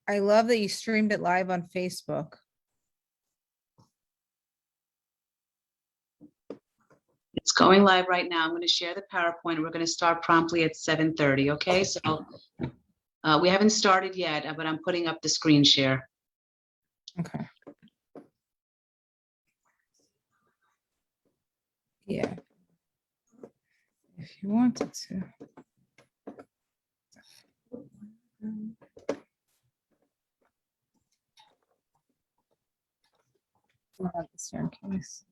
I love that you streamed it live on Facebook. It's going live right now. I'm going to share the PowerPoint and we're going to start promptly at 7:30. Okay, so we haven't started yet, but I'm putting up the screen share. Okay. Yeah. If you wanted to. We'll have the staircase.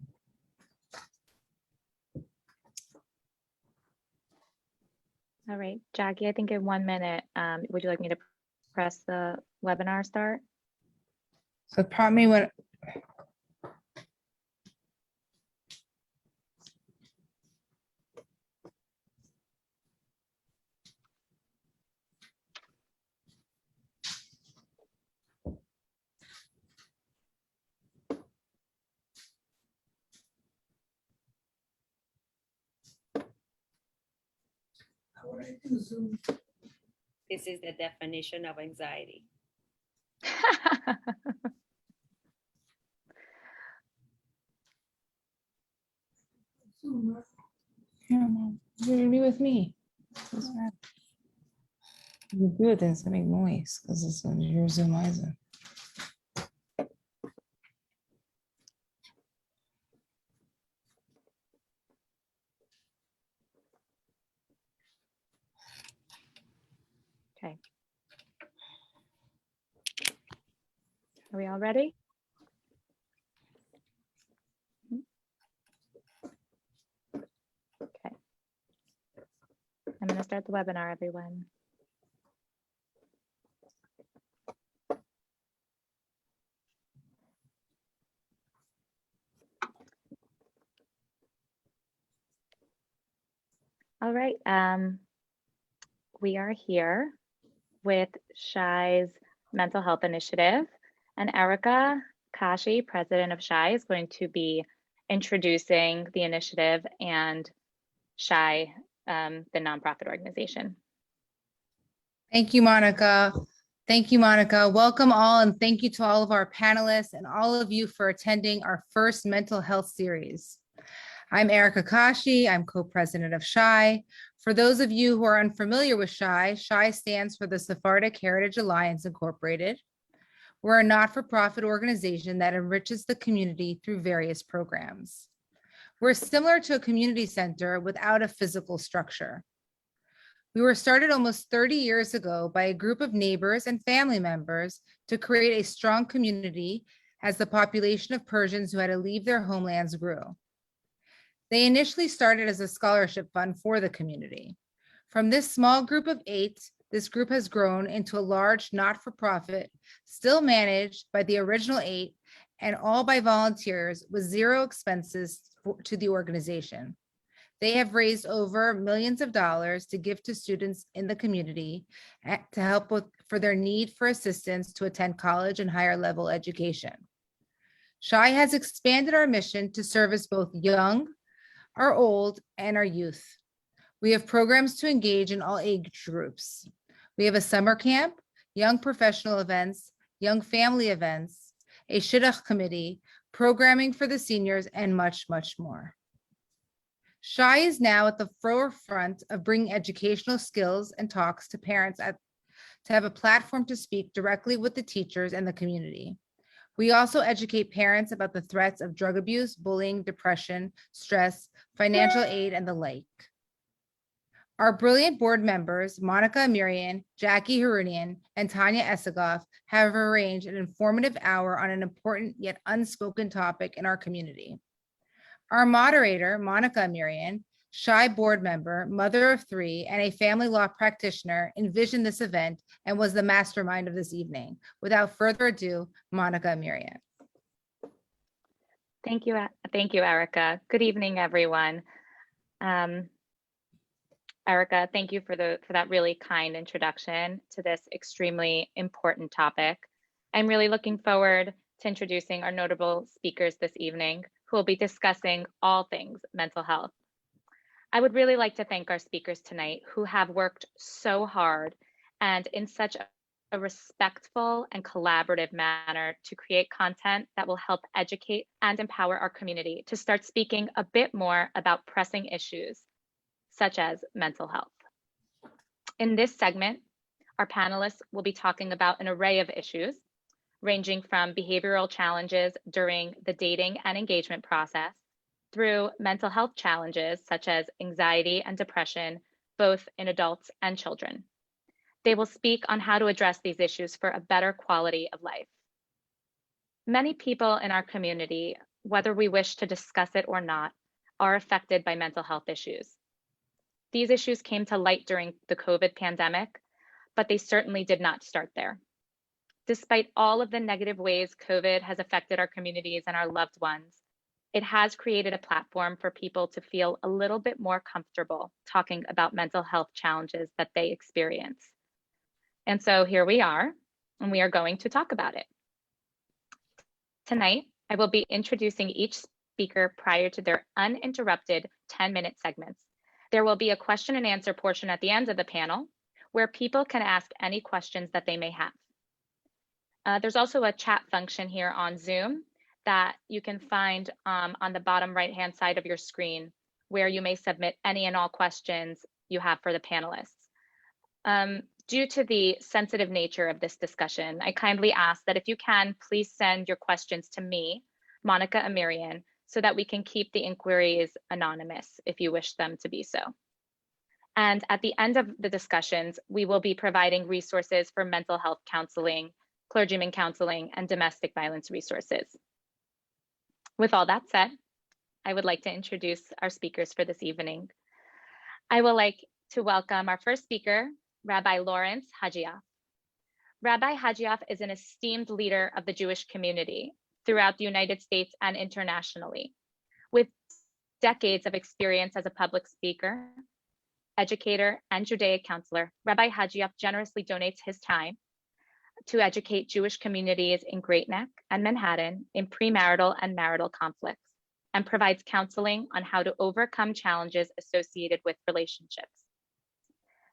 All right, Jackie, I think in 1 minute, would you like me to press the webinar start? So prompt me when. This is the definition of anxiety. Yeah, Mom, you're gonna be with me. You do it, then it's gonna make noise because it's on your Zoom, my Zoom. Okay. Are we all ready? Okay. I'm going to start the webinar, everyone. All right. We are here with SHAI's Mental Health Initiative, and Erica Kashi, president of SHAI, is going to be introducing the initiative and SHAI, the nonprofit organization. Thank you, Monica. Thank you, Monica. Welcome all, and thank you to all of our panelists and all of you for attending our first mental health series. I'm Erica Kashi. I'm co-president of SHAI. For those of you who are unfamiliar with SHAI, SHAI stands for the Sephardic Heritage Alliance Incorporated. We're a not-for-profit organization that enriches the community through various programs. We're similar to a community center without a physical structure. We were started almost 30 years ago by a group of neighbors and family members to create a strong community as the population of Persians who had to leave their homelands grew. They initially started as a scholarship fund for the community. From this small group of 8, this group has grown into a large not-for-profit, still managed by the original 8, and all by volunteers with zero expenses to the organization. They have raised over millions of dollars to give to students in the community to help for their need for assistance to attend college and higher level education. SHAI has expanded our mission to service both young, our old, and our youth. We have programs to engage in all age groups. We have a summer camp, young professional events, young family events, a shidduch committee, programming for the seniors, and much, much more. SHAI is now at the forefront of bringing educational skills and talks to parents to have a platform to speak directly with the teachers and the community. We also educate parents about the threats of drug abuse, bullying, depression, stress, financial aid, and the like. Our brilliant board members, Monica Amirian, Jackie Harounian, and Tanya Esagoff, have arranged an informative hour on an important yet unspoken topic in our community. Our moderator, Monica Amirian, SHAI board member, mother of 3, and a family law practitioner, envisioned this event and was the mastermind of this evening. Without further ado, Monica Amirian. Thank you, Erica. Good evening, everyone. Erica, thank you for that really kind introduction to this extremely important topic. I'm really looking forward to introducing our notable speakers this evening, who will be discussing all things mental health. I would really like to thank our speakers tonight who have worked so hard and in such a respectful and collaborative manner to create content that will help educate and empower our community to start speaking a bit more about pressing issues, such as mental health. In this segment, our panelists will be talking about an array of issues, ranging from behavioral challenges during the dating and engagement process, through mental health challenges such as anxiety and depression, both in adults and children. They will speak on how to address these issues for a better quality of life. Many people in our community, whether we wish to discuss it or not, are affected by mental health issues. These issues came to light during the COVID pandemic, but they certainly did not start there. Despite all of the negative ways COVID has affected our communities and our loved ones, it has created a platform for people to feel a little bit more comfortable talking about mental health challenges that they experience. And so here we are, and we are going to talk about it. Tonight, I will be introducing each speaker prior to their uninterrupted 10-minute segments. There will be a question and answer portion at the end of the panel where people can ask any questions that they may have. There's also a chat function here on Zoom that you can find on the bottom right-hand side of your screen, where you may submit any and all questions you have for the panelists. Due to the sensitive nature of this discussion, I kindly ask that if you can, please send your questions to me, Monica Amirian, so that we can keep the inquiries anonymous if you wish them to be so. And at the end of the discussions, we will be providing resources for mental health counseling, clergyman counseling, and domestic violence resources. With all that said, I would like to introduce our speakers for this evening. I would like to welcome our first speaker, Rabbi Lawrence Hajioff. Rabbi Hajioff is an esteemed leader of the Jewish community throughout the United States and internationally. With decades of experience as a public speaker, educator, and Judaic counselor, Rabbi Hajioff generously donates his time to educate Jewish communities in Great Neck and Manhattan in premarital and marital conflicts, and provides counseling on how to overcome challenges associated with relationships.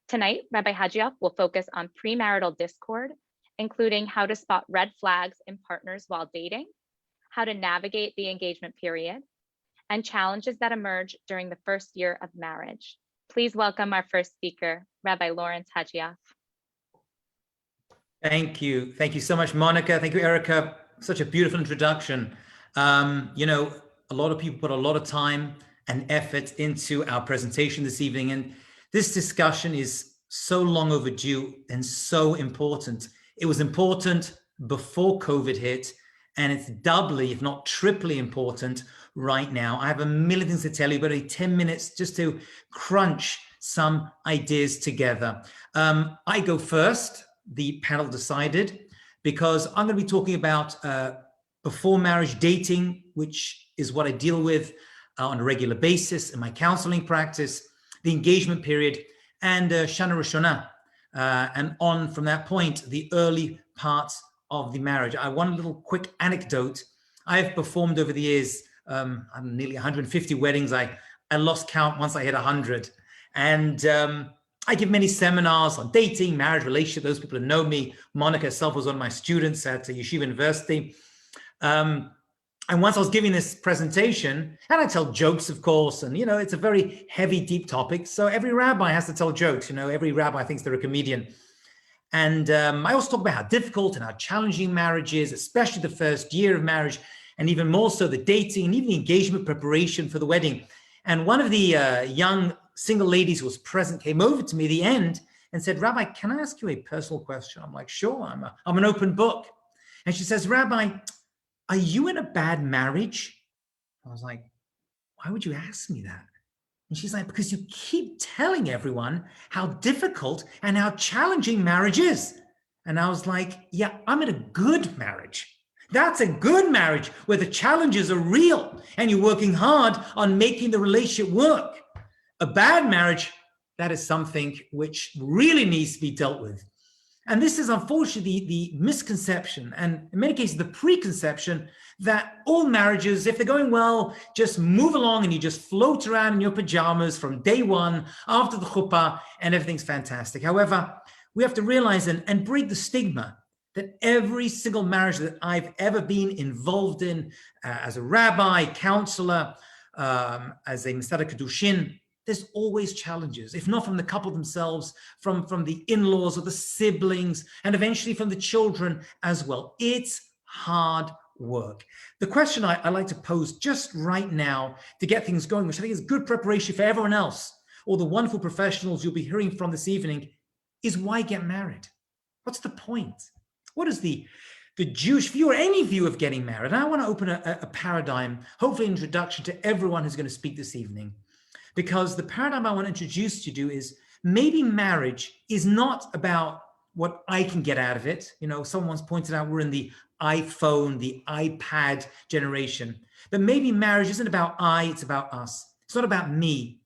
Tonight, Rabbi Hajioff will focus on premarital discord, including how to spot red flags in partners while dating, how to navigate the engagement period, and challenges that emerge during the first year of marriage. Please welcome our first speaker, Rabbi Lawrence Hajioff. Thank you. Thank you so much, Monica. Thank you, Erica. Such a beautiful introduction. You know, a lot of people put a lot of time and effort into our presentation this evening, and this discussion is so long overdue and so important. It was important before COVID hit, and it's doubly, if not triply important right now. I have a million things to tell you, but only 10 minutes just to crunch some ideas together. I go first, the panel decided, because I'm going to be talking about before marriage dating, which is what I deal with on a regular basis in my counseling practice, the engagement period, and Shana Rishona, and on from that point, the early parts of the marriage. One little quick anecdote. I have performed over the years, nearly 150 weddings. I lost count once I hit 100. And I give many seminars on dating, marriage, relationship. Those people who know me, Monica herself was one of my students at Yeshiva University. And once I was giving this presentation, and I tell jokes, of course, and, you know, it's a very heavy, deep topic. So every rabbi has to tell jokes. You know, every rabbi thinks they're a comedian. And I also talk about how difficult and how challenging marriage is, especially the first year of marriage, and even more so the dating and even the engagement preparation for the wedding. And one of the young single ladies who was present came over to me at the end and said, "Rabbi, can I ask you a personal question?" I'm like, "Sure, I'm an open book." And she says, "Rabbi, are you in a bad marriage?" I was like, "Why would you ask me that?" And she's like, "Because you keep telling everyone how difficult and how challenging marriage is." And I was like, "Yeah, I'm in a good marriage. That's a good marriage where the challenges are real and you're working hard on making the relationship work. A bad marriage, that is something which really needs to be dealt with." And this is unfortunately the misconception, and in many cases the preconception, that all marriages, if they're going well, just move along and you just float around in your pajamas from day one after the chuppah and everything's fantastic. However, we have to realize and break the stigma that every single marriage that I've ever been involved in as a rabbi, counselor, as a Masada Kedushin, there's always challenges, if not from the couple themselves, from the in-laws or the siblings, and eventually from the children as well. It's hard work. The question I like to pose just right now to get things going, which I think is good preparation for everyone else, all the wonderful professionals you'll be hearing from this evening, is why get married? What's the point? What is the Jewish view or any view of getting married? And I want to open a paradigm, hopefully an introduction to everyone who's going to speak this evening, because the paradigm I want to introduce you to is maybe marriage is not about what I can get out of it. You know, someone's pointed out we're in the iPhone, the iPad generation, but maybe marriage isn't about I, it's about us. It's not about me,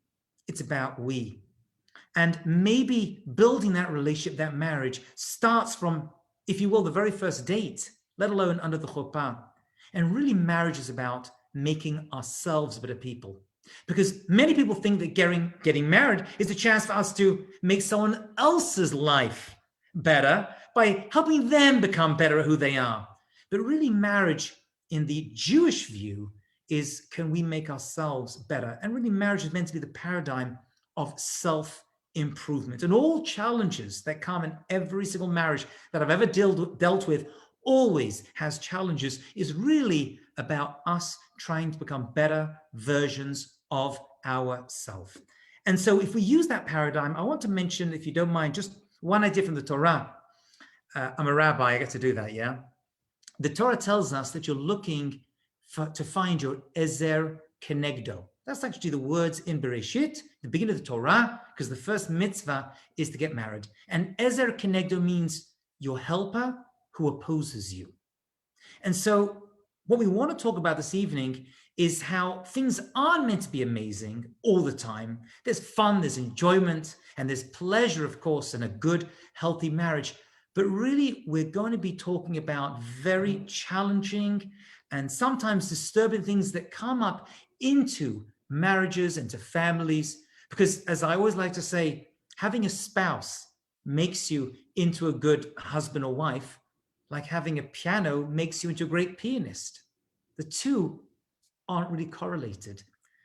it's about we. And maybe building that relationship, that marriage starts from, if you will, the very first date, let alone under the chuppah. And really marriage is about making ourselves better people. Because many people think that getting married is a chance for us to make someone else's life better by helping them become better at who they are. But really marriage in the Jewish view is, can we make ourselves better? And really marriage is meant to be the paradigm of self-improvement. And all challenges that come in every single marriage that I've ever dealt with always has challenges, is really about us trying to become better versions of ourselves. And so if we use that paradigm, I want to mention, if you don't mind, just one idea from the Torah. I'm a rabbi, I get to do that, yeah? The Torah tells us that you're looking to find your Ezer Kenegdo. That's actually the words in Bereshit, the beginning of the Torah, because the first mitzvah is to get married. And Ezer Kenegdo means your helper who opposes you. And so what we want to talk about this evening is how things aren't meant to be amazing all the time. There's fun, there's enjoyment, and there's pleasure, of course, in a good, healthy marriage. But really, we're going to be talking about very challenging and sometimes disturbing things that come up into marriages, into families. Because as I always like to say, having a spouse makes you into a good husband or wife, like having a piano makes you into a great pianist. The two aren't really correlated.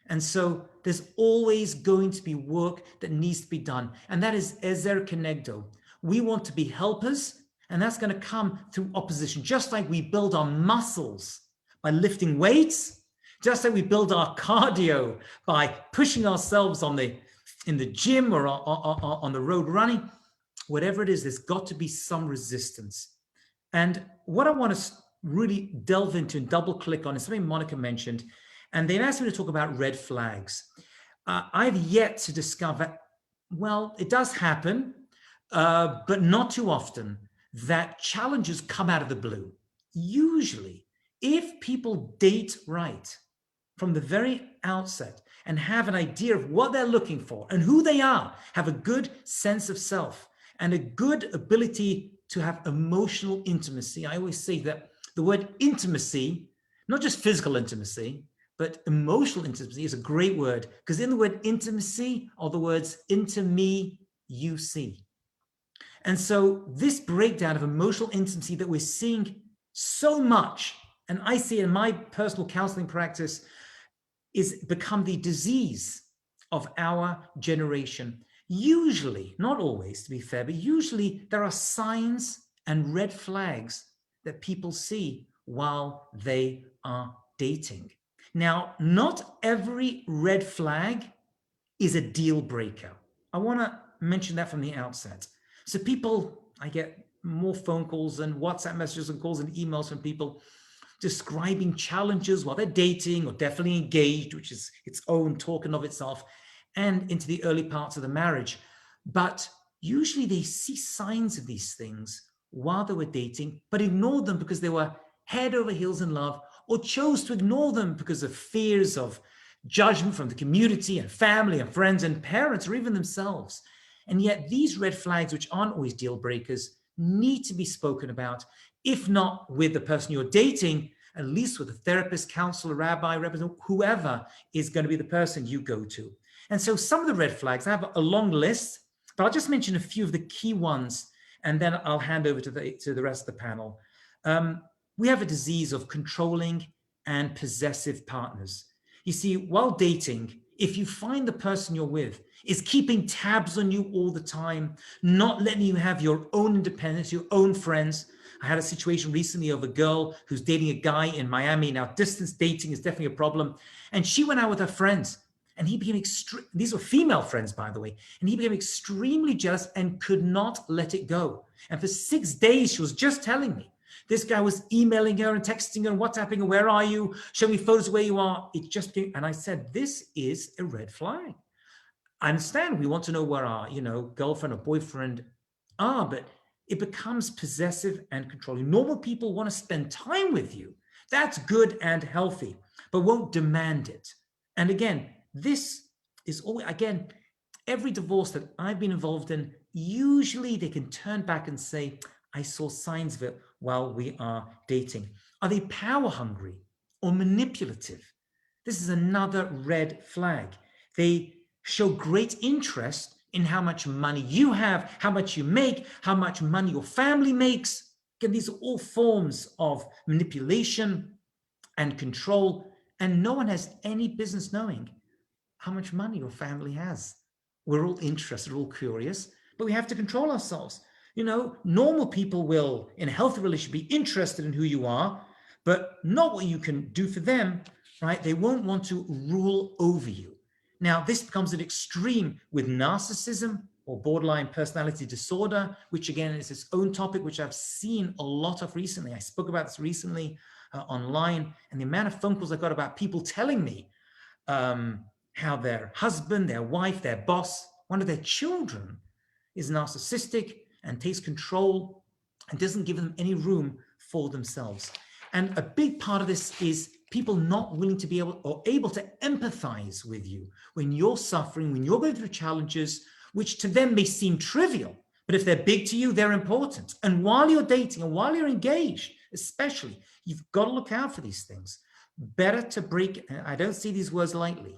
And so there's always going to be work that needs to be done. And that is Ezer Kenegdo. We want to be helpers, and that's going to come through opposition. Just like we build our muscles by lifting weights, just like we build our cardio by pushing ourselves in the gym or on the road running, whatever it is, there's got to be some resistance. And what I want to really delve into and double click on is something Monica mentioned, and they've asked me to talk about red flags. I've yet to discover, well, it does happen, but not too often, that challenges come out of the blue. Usually, if people date right from the very outset and have an idea of what they're looking for and who they are, have a good sense of self and a good ability to have emotional intimacy. I always say that the word intimacy, not just physical intimacy, but emotional intimacy is a great word, because in the word intimacy are the words into me, you see. And so this breakdown of emotional intimacy that we're seeing so much, and I see in my personal counseling practice, is become the disease of our generation. Usually, not always to be fair, but usually there are signs and red flags that people see while they are dating. Now, not every red flag is a deal breaker. I want to mention that from the outset. So people, I get more phone calls and WhatsApp messages and calls and emails from people describing challenges while they're dating or definitely engaged, which is its own talk in of itself, and into the early parts of the marriage. But usually they see signs of these things while they were dating, but ignored them because they were head over heels in love, or chose to ignore them because of fears of judgment from the community and family and friends and parents or even themselves. And yet these red flags, which aren't always deal breakers, need to be spoken about, if not with the person you're dating, at least with a therapist, counselor, rabbi, representative, whoever is going to be the person you go to. And so some of the red flags, I have a long list, but I'll just mention a few of the key ones and then I'll hand over to the rest of the panel. We have a disease of controlling and possessive partners. You see, while dating, if you find the person you're with is keeping tabs on you all the time, not letting you have your own independence, your own friends. I had a situation recently of a girl who's dating a guy in Miami. Now, distance dating is definitely a problem. And she went out with her friends, and he became these were female friends, by the way, and he became extremely jealous and could not let it go. And for 6 days, she was just telling me, this guy was emailing her and texting her and WhatsApping her, where are you? Show me photos of where you are. It just came, and I said, this is a red flag. I understand we want to know where our, girlfriend or boyfriend are, but it becomes possessive and controlling. Normal people want to spend time with you. That's good and healthy, but won't demand it. And again, this is always, again, every divorce that I've been involved in, usually they can turn back and say, I saw signs of it while we are dating. Are they power hungry or manipulative? This is another red flag. They show great interest in how much money you have, how much you make, how much money your family makes. Again, these are all forms of manipulation and control, and no one has any business knowing how much money your family has. We're all interested, we're all curious, but we have to control ourselves. Normal people will, in a healthy relationship, be interested in who you are, but not what you can do for them, right? They won't want to rule over you. Now, this becomes an extreme with narcissism or borderline personality disorder, which again is its own topic, which I've seen a lot of recently. I spoke about this recently online, and the amount of phone calls I got about people telling me how their husband, their wife, their boss, one of their children is narcissistic and takes control and doesn't give them any room for themselves. And a big part of this is people not willing to be able to empathize with you when you're suffering, when you're going through challenges, which to them may seem trivial, but if they're big to you, they're important. And while you're dating and while you're engaged, especially, you've got to look out for these things. Better to break, I don't see these words lightly,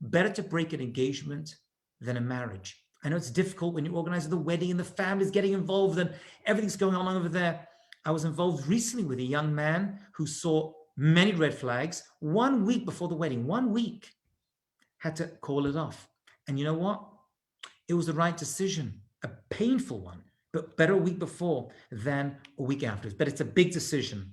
better to break an engagement than a marriage. I know it's difficult when you organize the wedding and the family's getting involved and everything's going on over there. I was involved recently with a young man who saw many red flags 1 week before the wedding. 1 week. Had to call it off. And you know what? It was the right decision, a painful one, but better a week before than a week afterwards. But it's a big decision.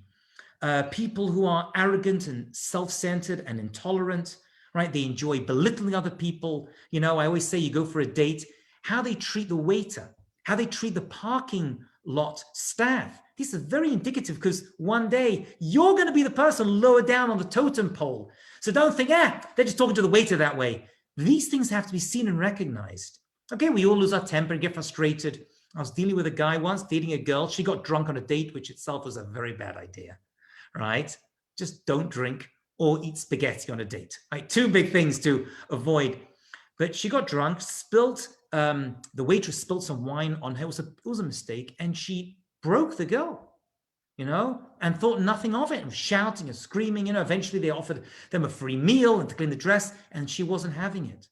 People who are arrogant and self-centered and intolerant, right? They enjoy belittling other people. I always say you go for a date, how they treat the waiter, how they treat the parking lot staff. These are very indicative because one day you're going to be the person lower down on the totem pole. So don't think, they're just talking to the waiter that way. These things have to be seen and recognized. Okay, we all lose our temper and get frustrated. I was dealing with a guy once, dating a girl. She got drunk on a date, which itself was a very bad idea, right? Just don't drink or eat spaghetti on a date, right? Two big things to avoid. But she got drunk, the waitress spilled some wine on her. It was a mistake. And she broke the girl, and thought nothing of it, and shouting and screaming. Eventually they offered them a free meal and to clean the dress, and she wasn't having it.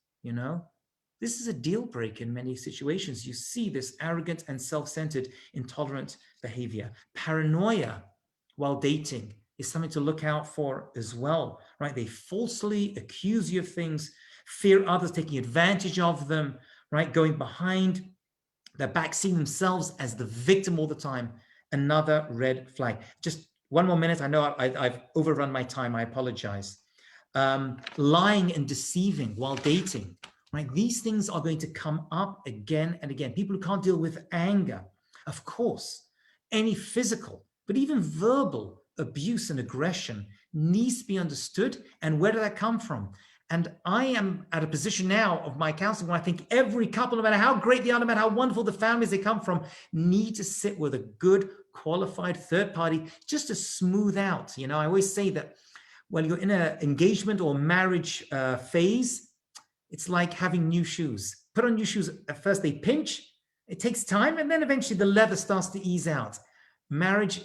This is a deal breaker in many situations. You see this arrogant and self-centered, intolerant behavior. Paranoia while dating is something to look out for as well, right? They falsely accuse you of things, fear others taking advantage of them, right? Going behind their back, seeing themselves as the victim all the time. Another red flag. Just one more minute. I know I've overrun my time. I apologize. Lying and deceiving while dating, right? These things are going to come up again and again. People who can't deal with anger, of course, any physical, but even verbal abuse and aggression needs to be understood. And where did that come from? And I am at a position now of my counseling where I think every couple, no matter how great they are, no matter how wonderful the families they come from, need to sit with a good, qualified third party just to smooth out. I always say that when you're in an engagement or marriage phase, it's like having new shoes. Put on new shoes, at first they pinch, it takes time, and then eventually the leather starts to ease out. Marriage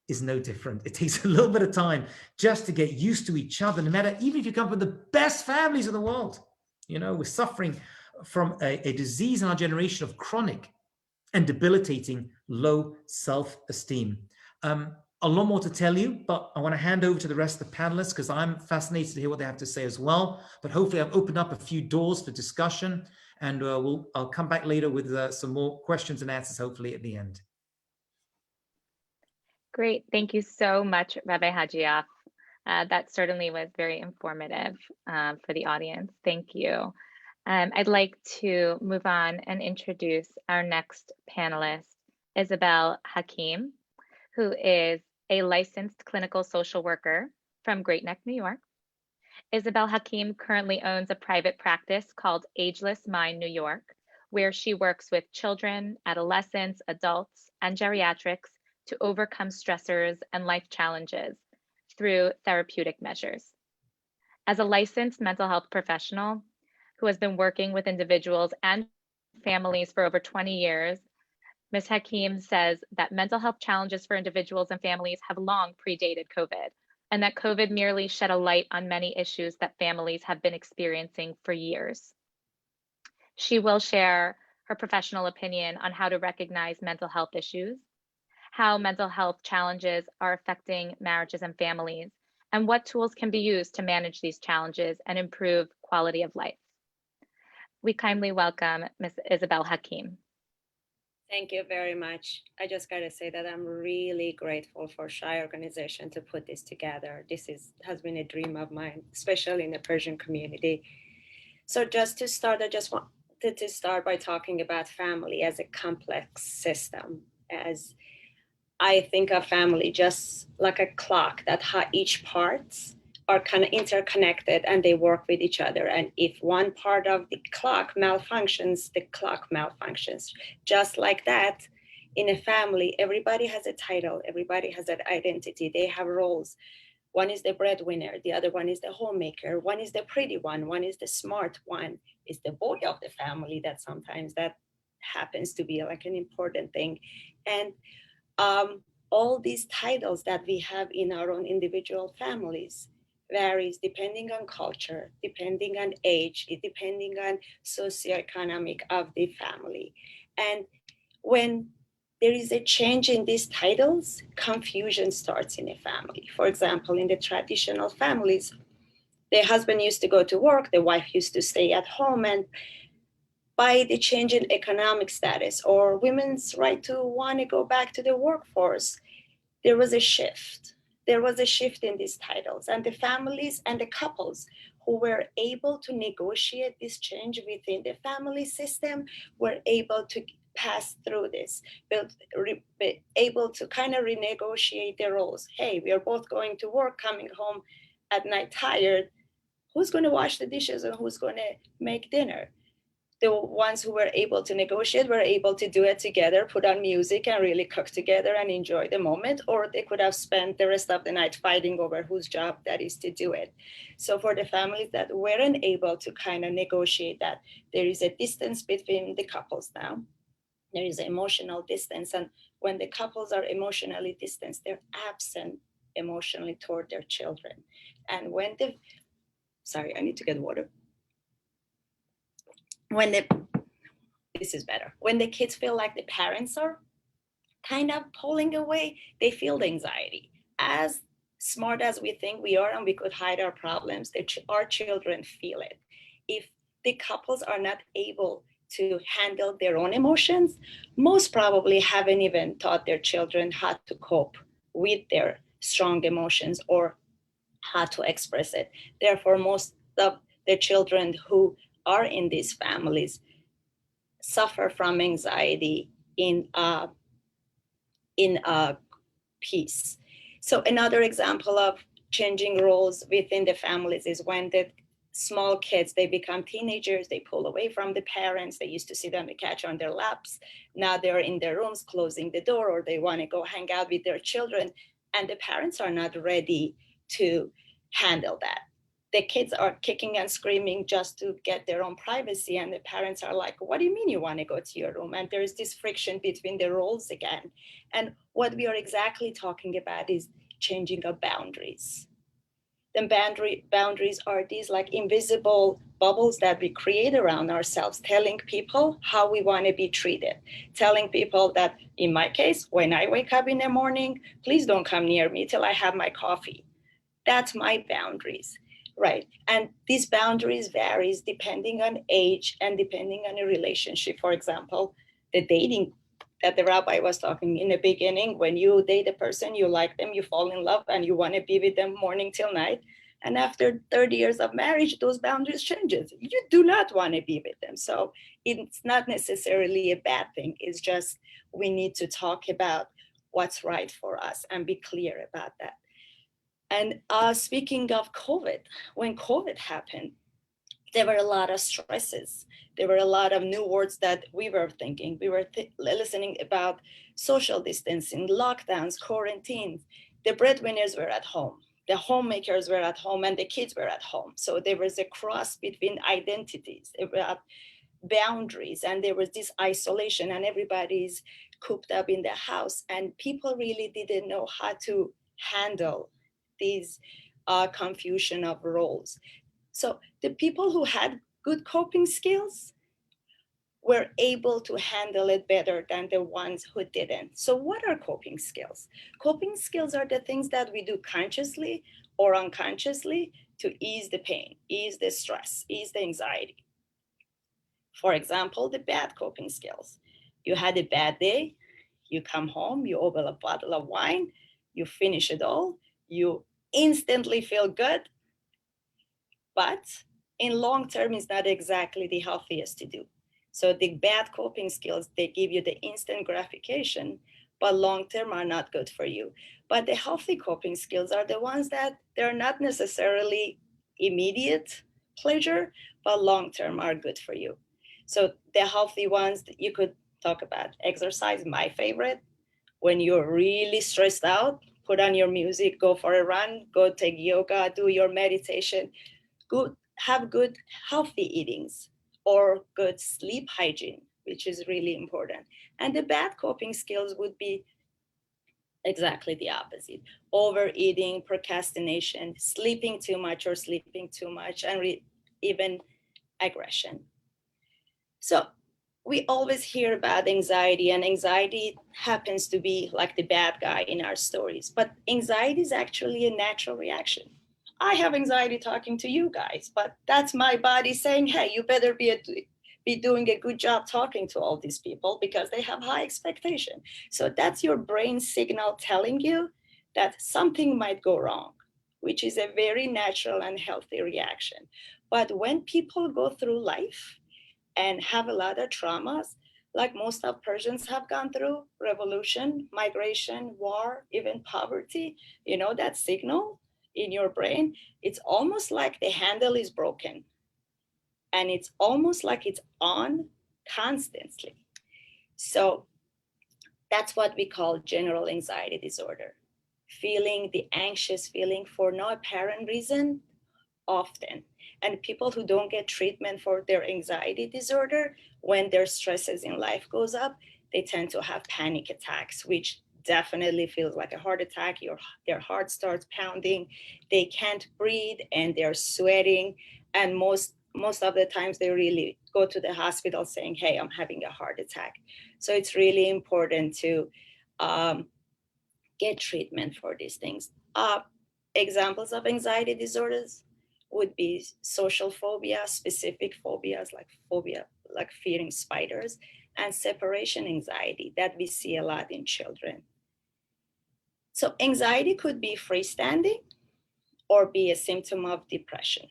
is no different. It takes a little bit of time just to get used to each other, no matter, even if you come from the best families in the world. We're suffering from a disease in our generation of chronic and debilitating low self-esteem. A lot more to tell you, but I want to hand over to the rest of the panelists because I'm fascinated to hear what they have to say as well. But hopefully I've opened up a few doors for discussion, and I'll come back later with some more questions and answers, hopefully at the end. Great. Thank you so much, Rabbi Hajioff. That certainly was very informative for the audience. Thank you. I'd like to move on and introduce our next panelist, Izabelle Hakim, who is a licensed clinical social worker from Great Neck, New York. Izabelle Hakim currently owns a private practice called Ageless Mind New York, where she works with children, adolescents, adults, and geriatrics to overcome stressors and life challenges through therapeutic measures. As a licensed mental health professional who has been working with individuals and families for over 20 years, Ms. Hakim says that mental health challenges for individuals and families have long predated COVID, and that COVID merely shed a light on many issues that families have been experiencing for years. She will share her professional opinion on how to recognize mental health issues, how mental health challenges are affecting marriages and families, and what tools can be used to manage these challenges and improve quality of life. We kindly welcome Ms. Izabelle Hakim. Thank you very much. I just got to say that I'm really grateful for SHAI organization to put this together. This has been a dream of mine, especially in the Persian community. So just to start, I just wanted to start by talking about family as a complex system. As I think of family just like a clock, that how each parts are kind of interconnected and they work with each other. And if one part of the clock malfunctions, the clock malfunctions. Just like that, in a family, everybody has a title, everybody has an identity, they have roles. One is the breadwinner, the other one is the homemaker, one is the pretty one is the smart one, is the boy of the family, that sometimes that happens to be like an important thing. And all these titles that we have in our own individual families varies depending on culture, depending on age, depending on socioeconomic of the family. And when there is a change in these titles, confusion starts in a family. For example, in the traditional families, the husband used to go to work, the wife used to stay at home, and by the change in economic status or women's right to want to go back to the workforce, there was a shift. There was a shift in these titles, and the families and the couples who were able to negotiate this change within the family system were able to pass through this, be able to kind of renegotiate their roles. Hey, we are both going to work, coming home at night tired. Who's going to wash the dishes and who's going to make dinner? The ones who were able to negotiate were able to do it together, put on music and really cook together and enjoy the moment, or they could have spent the rest of the night fighting over whose job that is to do it. So for the families that weren't able to kind of negotiate that, there is a distance between the couples now. There is an emotional distance. And when the couples are emotionally distanced, they're absent emotionally toward their children. And when sorry, I need to get water. This is better. When the kids feel like the parents are kind of pulling away, they feel the anxiety. As smart as we think we are and we could hide our problems, our children feel it. If the couples are not able to handle their own emotions, most probably haven't even taught their children how to cope with their strong emotions or how to express it. Therefore, most of the children who are in these families suffer from anxiety in peace. So another example of changing roles within the families is when the small kids, they become teenagers, they pull away from the parents. They used to sit on the couch on their laps. Now they're in their rooms closing the door, or they want to go hang out with their children, and the parents are not ready to handle that. The kids are kicking and screaming just to get their own privacy. And the parents are like, what do you mean you want to go to your room? And there's this friction between the roles again. And what we are exactly talking about is changing of boundaries. The boundaries are these like invisible bubbles that we create around ourselves, telling people how we want to be treated, telling people that, in my case, when I wake up in the morning, please don't come near me till I have my coffee. That's my boundaries, right? And these boundaries varies depending on age and depending on a relationship. For example, the dating that the rabbi was talking in the beginning, when you date a person, you like them, you fall in love, and you want to be with them morning till night. And after 30 years of marriage, those boundaries changes. You do not want to be with them. So it's not necessarily a bad thing. It's just we need to talk about what's right for us and be clear about that. And speaking of COVID, when COVID happened, there were a lot of stresses. There were a lot of new words that we were thinking. We were listening about social distancing, lockdowns, quarantines. The breadwinners were at home. The homemakers were at home and the kids were at home. So there was a cross between identities, about boundaries, and there was this isolation and everybody's cooped up in the house. And people really didn't know how to handle these confusion of roles. So the people who had good coping skills were able to handle it better than the ones who didn't. So what are coping skills? Coping skills are the things that we do consciously or unconsciously to ease the pain, ease the stress, ease the anxiety. For example, the bad coping skills. You had a bad day, you come home, you open a bottle of wine, you finish it all, you instantly feel good, but in long term, it's not exactly the healthiest to do. So the bad coping skills, they give you the instant gratification, but long term are not good for you. But the healthy coping skills are the ones that they're not necessarily immediate pleasure, but long term are good for you. So the healthy ones that you could talk about: exercise, my favorite. When you're really stressed out, put on your music, go for a run, go take yoga, do your meditation. Good, have good healthy eatings or good sleep hygiene, which is really important. And the bad coping skills would be exactly the opposite: overeating, procrastination, sleeping too much or sleeping too much, and even aggression. So we always hear about anxiety, and anxiety happens to be like the bad guy in our stories, but anxiety is actually a natural reaction. I have anxiety talking to you guys, but that's my body saying, hey, you better be doing a good job talking to all these people because they have high expectation. So that's your brain signal telling you that something might go wrong, which is a very natural and healthy reaction. But when people go through life and have a lot of traumas, like most of Persians have gone through, revolution, migration, war, even poverty, that signal in your brain, it's almost like the handle is broken. And it's almost like it's on constantly. So that's what we call general anxiety disorder. Feeling the anxious feeling for no apparent reason often. And people who don't get treatment for their anxiety disorder, when their stresses in life goes up, they tend to have panic attacks, which definitely feels like a heart attack. Their heart starts pounding, they can't breathe, and they're sweating. And most of the times they really go to the hospital saying, hey, I'm having a heart attack. So it's really important to get treatment for these things. Examples of anxiety disorders would be social phobia, specific phobias like fearing spiders, and separation anxiety that we see a lot in children. So anxiety could be freestanding or be a symptom of depression.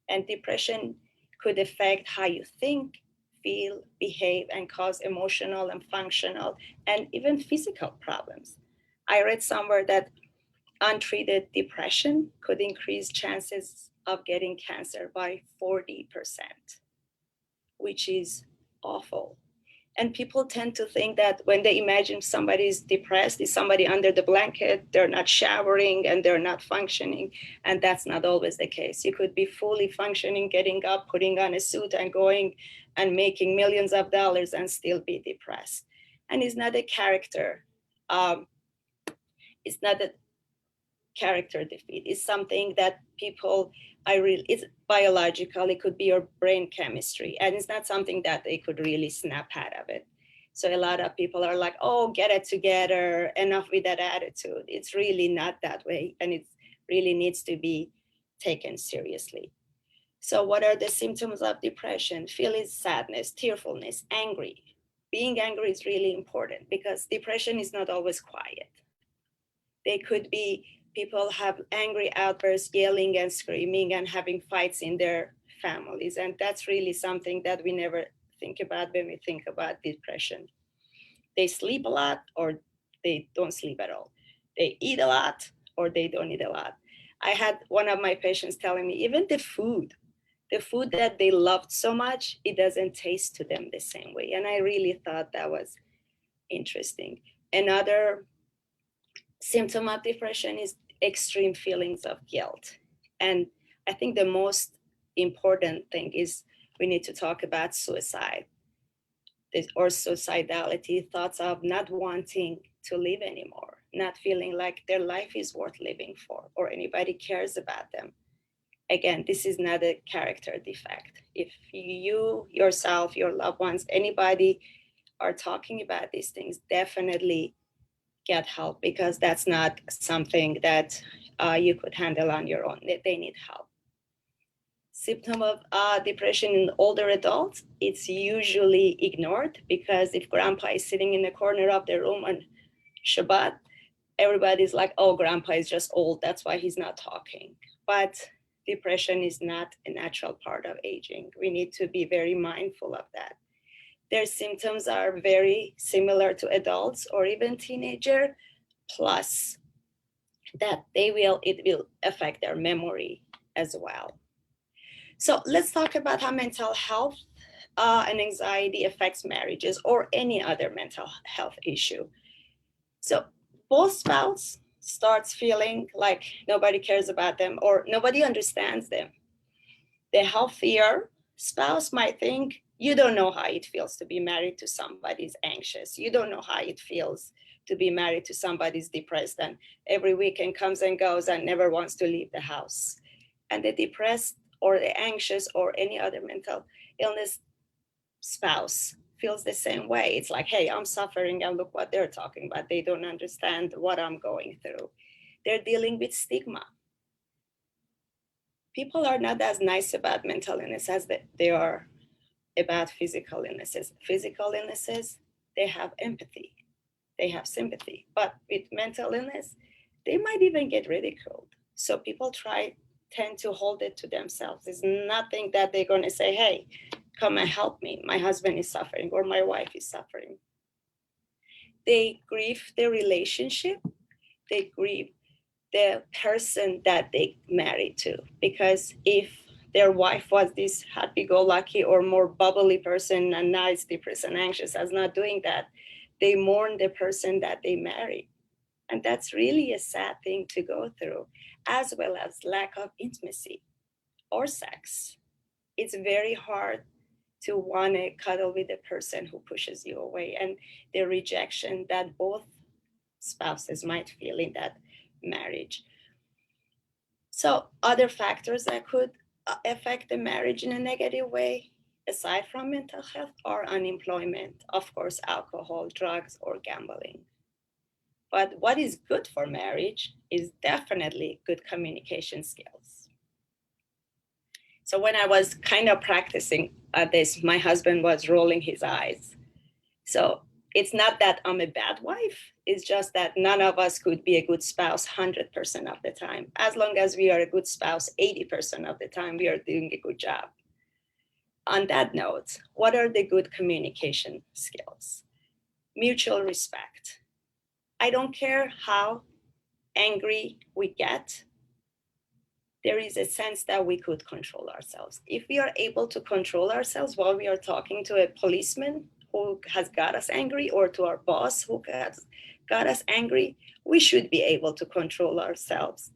And depression could affect how you think, feel, behave, and cause emotional and functional and even physical problems. I read somewhere that untreated depression could increase chances of getting cancer by 40%, which is awful. And people tend to think that when they imagine somebody is depressed, is somebody under the blanket, they're not showering and they're not functioning. And that's not always the case. You could be fully functioning, getting up, putting on a suit and going and making millions of dollars and still be depressed. And it's not a character. It's not character defeat. It's something that people, it's biological, it could be your brain chemistry, and it's not something that they could really snap out of it. So a lot of people are like, oh, get it together, enough with that attitude. It's really not that way, and it really needs to be taken seriously. So what are the symptoms of depression? Feeling sadness, tearfulness, angry. Being angry is really important because depression is not always quiet. They could be, people have angry outbursts, yelling and screaming and having fights in their families. And that's really something that we never think about when we think about depression. They sleep a lot or they don't sleep at all. They eat a lot or they don't eat a lot. I had one of my patients telling me, even the food that they loved so much, it doesn't taste to them the same way. And I really thought that was interesting. Another symptom of depression is extreme feelings of guilt. And I think the most important thing is we need to talk about suicide or suicidality, thoughts of not wanting to live anymore, not feeling like their life is worth living for or anybody cares about them. Again, this is not a character defect. If you yourself, your loved ones, anybody are talking about these things, definitely get help, because that's not something that you could handle on your own. They need help. Symptom of depression in older adults, it's usually ignored, because if grandpa is sitting in the corner of the room on Shabbat, everybody's like, oh, grandpa is just old, that's why he's not talking. But depression is not a natural part of aging. We need to be very mindful of that. Their symptoms are very similar to adults or even teenager, plus that it will affect their memory as well. So let's talk about how mental health and anxiety affects marriages or any other mental health issue. So both spouses starts feeling like nobody cares about them or nobody understands them. The healthier spouse might think, you don't know how it feels to be married to somebody who's anxious. You don't know how it feels to be married to somebody who's depressed and every weekend comes and goes and never wants to leave the house. And the depressed or the anxious or any other mental illness spouse feels the same way. It's like, hey, I'm suffering and look what they're talking about. They don't understand what I'm going through. They're dealing with stigma. People are not as nice about mental illness as they are about physical illnesses. Physical illnesses, they have empathy, they have sympathy. But with mental illness, they might even get ridiculed. So people tend to hold it to themselves. It's nothing that they're going to say, hey, come and help me. My husband is suffering or my wife is suffering. They grieve their relationship. They grieve the person that they married to. Because if their wife was this happy-go-lucky or more bubbly person and now it's depressed and anxious, as not doing that, they mourn the person that they married. And that's really a sad thing to go through, as well as lack of intimacy or sex. It's very hard to want to cuddle with a person who pushes you away, and the rejection that both spouses might feel in that marriage. So other factors that could affect the marriage in a negative way, aside from mental health, are unemployment, of course, alcohol, drugs, or gambling. But what is good for marriage is definitely good communication skills. So when I was kind of practicing this, my husband was rolling his eyes. So it's not that I'm a bad wife. It's just that none of us could be a good spouse 100% of the time. As long as we are a good spouse 80% of the time, we are doing a good job. On that note, what are the good communication skills? Mutual respect. I don't care how angry we get. There is a sense that we could control ourselves. If we are able to control ourselves while we are talking to a policeman who has got us angry, or to our boss who has got us angry, we should be able to control ourselves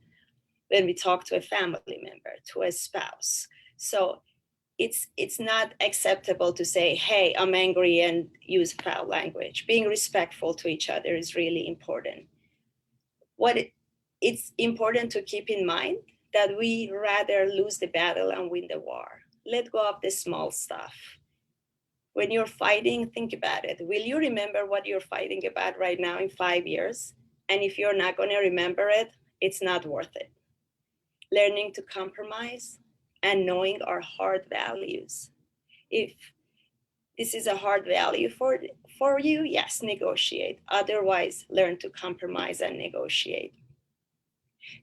when we talk to a family member, to a spouse. So it's not acceptable to say, hey, I'm angry, and use foul language. Being respectful to each other is really important. it's important to keep in mind that we rather lose the battle and win the war. Let go of the small stuff. When you're fighting, think about it. Will you remember what you're fighting about right now in 5 years? And if you're not going to remember it, it's not worth it. Learning to compromise and knowing our hard values. If this is a hard value for you, yes, negotiate. Otherwise, learn to compromise and negotiate.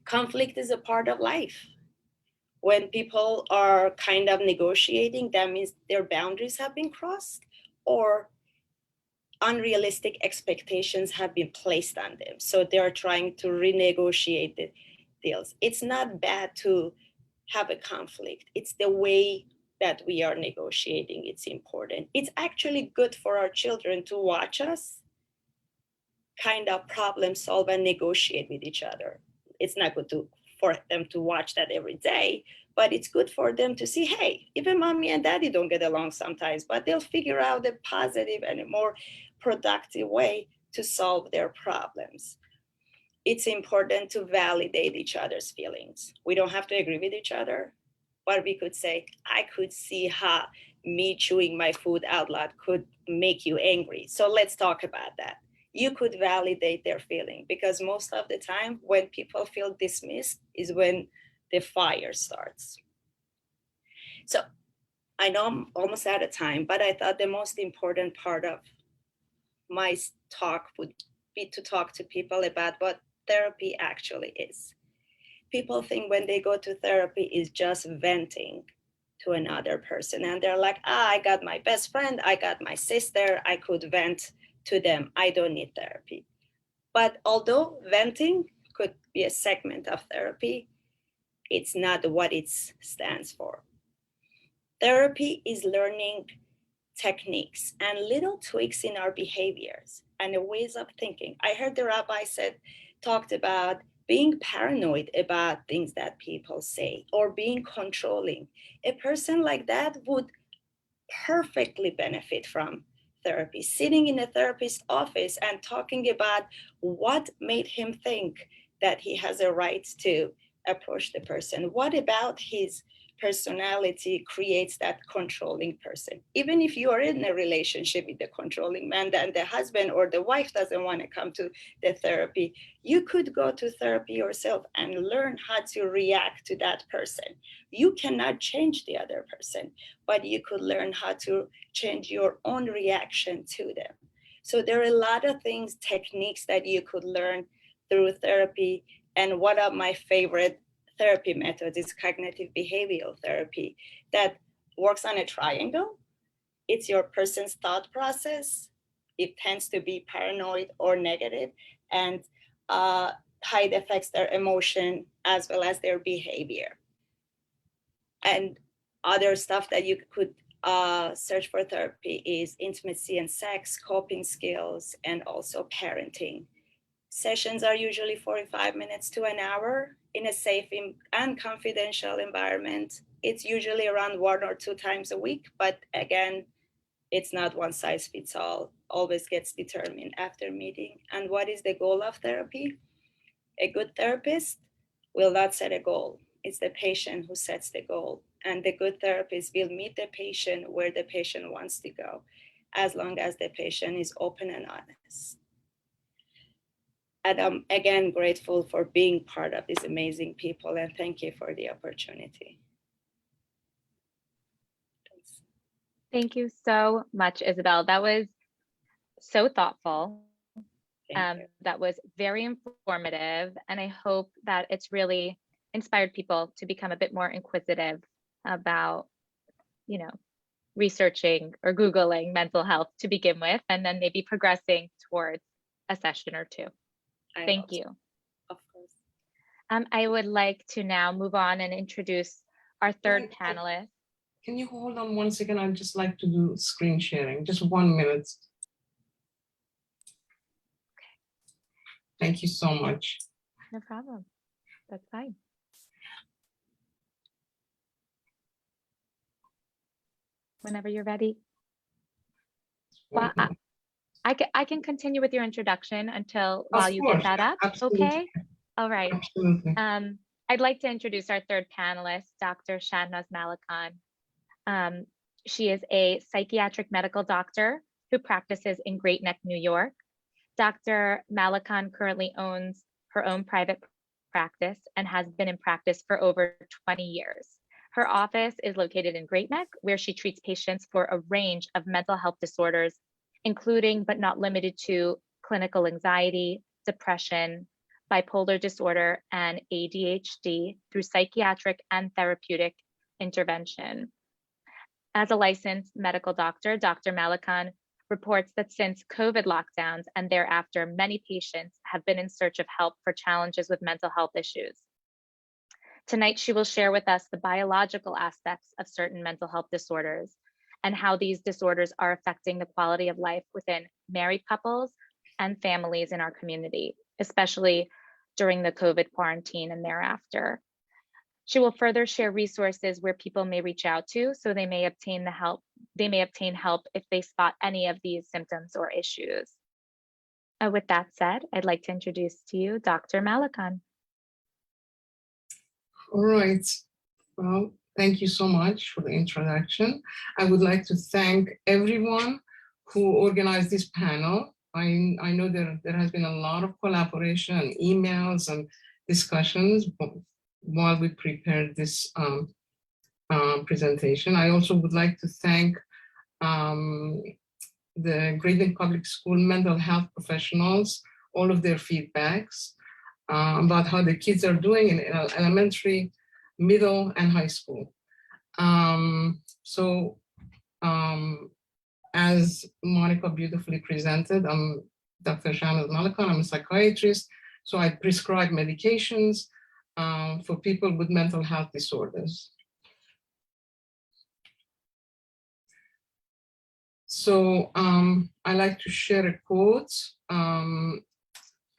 Conflict is a part of life. When people are kind of negotiating, that means their boundaries have been crossed or unrealistic expectations have been placed on them. So they are trying to renegotiate the deals. It's not bad to have a conflict. It's the way that we are negotiating. It's important. It's actually good for our children to watch us kind of problem solve and negotiate with each other. It's not good for them to watch that every day, but it's good for them to see, hey, even mommy and daddy don't get along sometimes, but they'll figure out a positive and a more productive way to solve their problems. It's important to validate each other's feelings. We don't have to agree with each other, but we could say, I could see how me chewing my food out loud could make you angry. So let's talk about that. You could validate their feeling, because most of the time when people feel dismissed is when the fire starts. So I know I'm almost out of time, but I thought the most important part of my talk would be to talk to people about what therapy actually is. People think when they go to therapy is just venting to another person. And they're like, I got my best friend, I got my sister, I could vent to them. I don't need therapy. But although venting could be a segment of therapy, it's not what it stands for. Therapy is learning techniques and little tweaks in our behaviors and the ways of thinking. I heard the rabbi talked about being paranoid about things that people say or being controlling. A person like that would perfectly benefit from therapy, sitting in a therapist's office and talking about what made him think that he has a right to approach the person. What about his personality creates that controlling person? Even if you are in a relationship with the controlling man and the husband or the wife doesn't want to come to the therapy, you could go to therapy yourself and learn how to react to that person. You cannot change the other person, but you could learn how to change your own reaction to them. So there are a lot of things, techniques that you could learn through therapy. And one of my favorite therapy methods is cognitive behavioral therapy that works on a triangle. It's your person's thought process. It tends to be paranoid or negative, and how it affects their emotion as well as their behavior. And other stuff that you could search for therapy is intimacy and sex, coping skills, and also parenting. Sessions are usually 45 minutes to an hour in a safe and confidential environment. It's usually around 1 or 2 times a week, but again, it's not one size fits all, always gets determined after meeting. And what is the goal of therapy? A good therapist will not set a goal. It's the patient who sets the goal. And the good therapist will meet the patient where the patient wants to go, as long as the patient is open and honest. And I'm again grateful for being part of these amazing people, and thank you for the opportunity. Thanks. Thank you so much, Izabelle. That was so thoughtful. That was very informative, and I hope that it's really inspired people to become a bit more inquisitive about, researching or Googling mental health to begin with, and then maybe progressing towards a session or two. Thank you. Of course. I would like to now move on and introduce our third panelist. Can you hold on 1 second? I'd just like to do screen sharing, just 1 minute. Okay. Thank you so much. No problem. That's fine. Whenever you're ready. Well, I can continue with your introduction while you get that up. Absolutely. Okay. All right. Absolutely. I'd like to introduce our third panelist, Dr. Shahnaz Malekan. She is a psychiatric medical doctor who practices in Great Neck, New York. Dr. Malekan currently owns her own private practice and has been in practice for over 20 years. Her office is located in Great Neck, where she treats patients for a range of mental health disorders, including but not limited to clinical anxiety, depression, bipolar disorder, and ADHD through psychiatric and therapeutic intervention. As a licensed medical doctor, Dr. Malekan reports that since COVID lockdowns and thereafter, many patients have been in search of help for challenges with mental health issues. Tonight, she will share with us the biological aspects of certain mental health disorders and how these disorders are affecting the quality of life within married couples and families in our community, especially during the COVID quarantine and thereafter. She will further share resources where people may reach out to so they may obtain help if they spot any of these symptoms or issues. With that said, I'd like to introduce to you Dr. Malekan. All right. Well, thank you so much for the introduction. I would like to thank everyone who organized this panel. I know there has been a lot of collaboration and emails and discussions while we prepared this presentation. I also would like to thank the Great Neck Public School mental health professionals, all of their feedbacks about how the kids are doing in elementary, middle, and high school. As Monica beautifully presented, I'm Dr. Shahnaz Malekan. I'm a psychiatrist, so I prescribe medications for people with mental health disorders. So I like to share a quote, and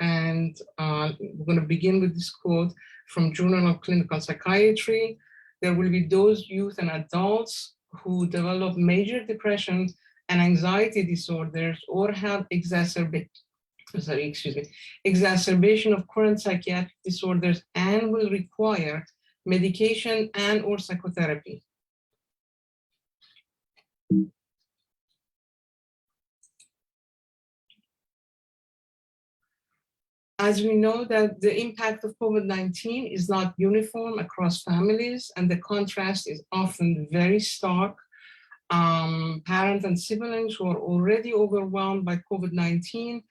we're going to begin with this quote from Journal of Clinical Psychiatry. There will be those youth and adults who develop major depression and anxiety disorders or have exacerbation of current psychiatric disorders and will require medication and or psychotherapy. As we know that the impact of COVID-19 is not uniform across families, and the contrast is often very stark. Parents and siblings who are already overwhelmed by COVID-19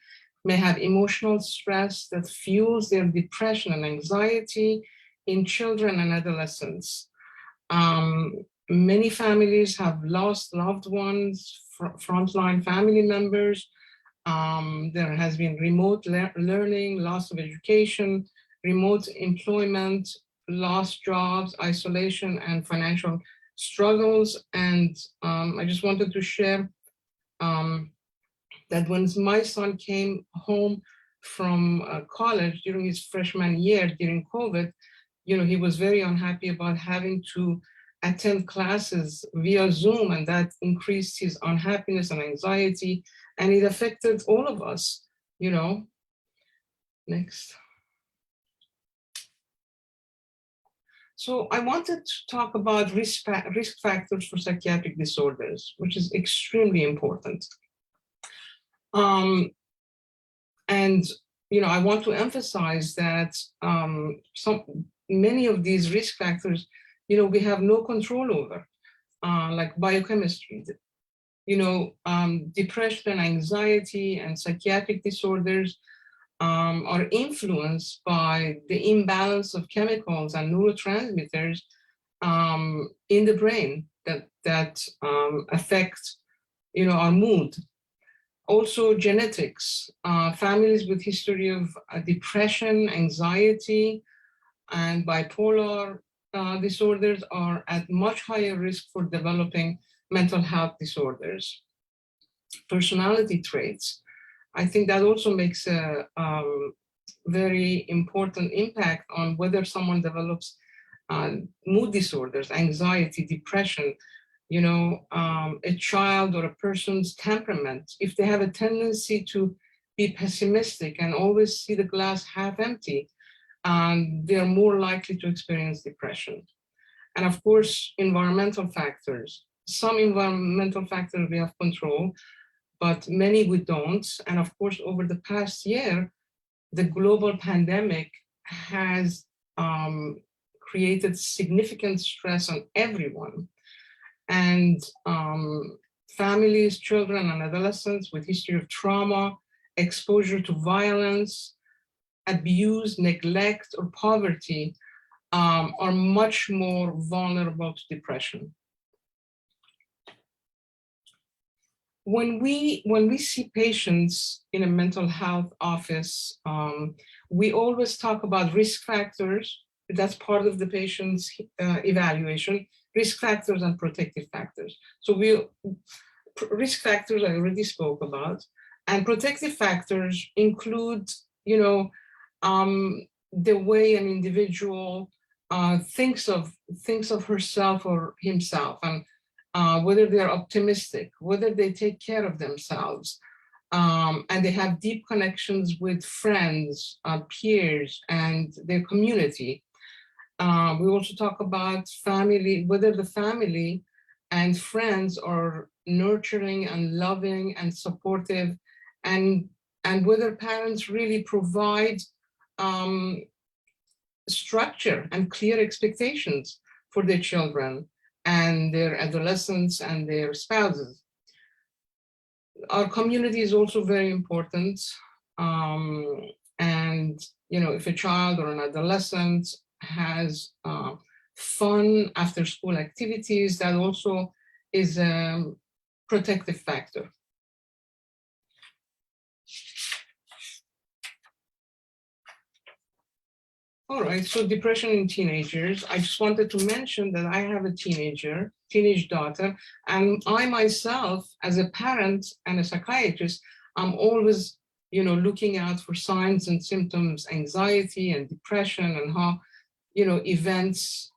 may have emotional stress that fuels their depression and anxiety in children and adolescents. Many families have lost loved ones, frontline family members. There has been remote learning, loss of education, remote employment, lost jobs, isolation, and financial struggles. And I just wanted to share that when my son came home from college during his freshman year during COVID, he was very unhappy about having to attend classes via Zoom, and that increased his unhappiness and anxiety, and it affected all of us, Next. So I wanted to talk about risk factors for psychiatric disorders, which is extremely important. And I want to emphasize that many of these risk factors, we have no control over, like biochemistry. Depression and anxiety and psychiatric disorders are influenced by the imbalance of chemicals and neurotransmitters in the brain that affect, our mood. Also genetics, families with history of depression, anxiety, and bipolar disorders are at much higher risk for developing mental health disorders. Personality traits, I think that also makes a very important impact on whether someone develops mood disorders, anxiety, depression, a child or a person's temperament. If they have a tendency to be pessimistic and always see the glass half empty, they're more likely to experience depression. And of course, environmental factors. Some environmental factors we have control, but many we don't. And of course, over the past year, the global pandemic has created significant stress on everyone. And families, children, and adolescents with history of trauma, exposure to violence, abuse, neglect, or poverty are much more vulnerable to depression. When we see patients in a mental health office, we always talk about risk factors. That's part of the patient's evaluation, risk factors and protective factors. So risk factors I already spoke about, and protective factors include, the way an individual thinks of herself or himself, and whether they're optimistic, whether they take care of themselves, and they have deep connections with friends, peers, and their community. We also talk about family, whether the family and friends are nurturing and loving and supportive, and whether parents really provide structure and clear expectations for their children and their adolescents and their spouses. Our community is also very important. And, if a child or an adolescent has fun after school activities, that also is a protective factor. All right, so depression in teenagers. I just wanted to mention that I have a teenage daughter, and I myself, as a parent and a psychiatrist, I'm always, looking out for signs and symptoms, anxiety and depression, and how, events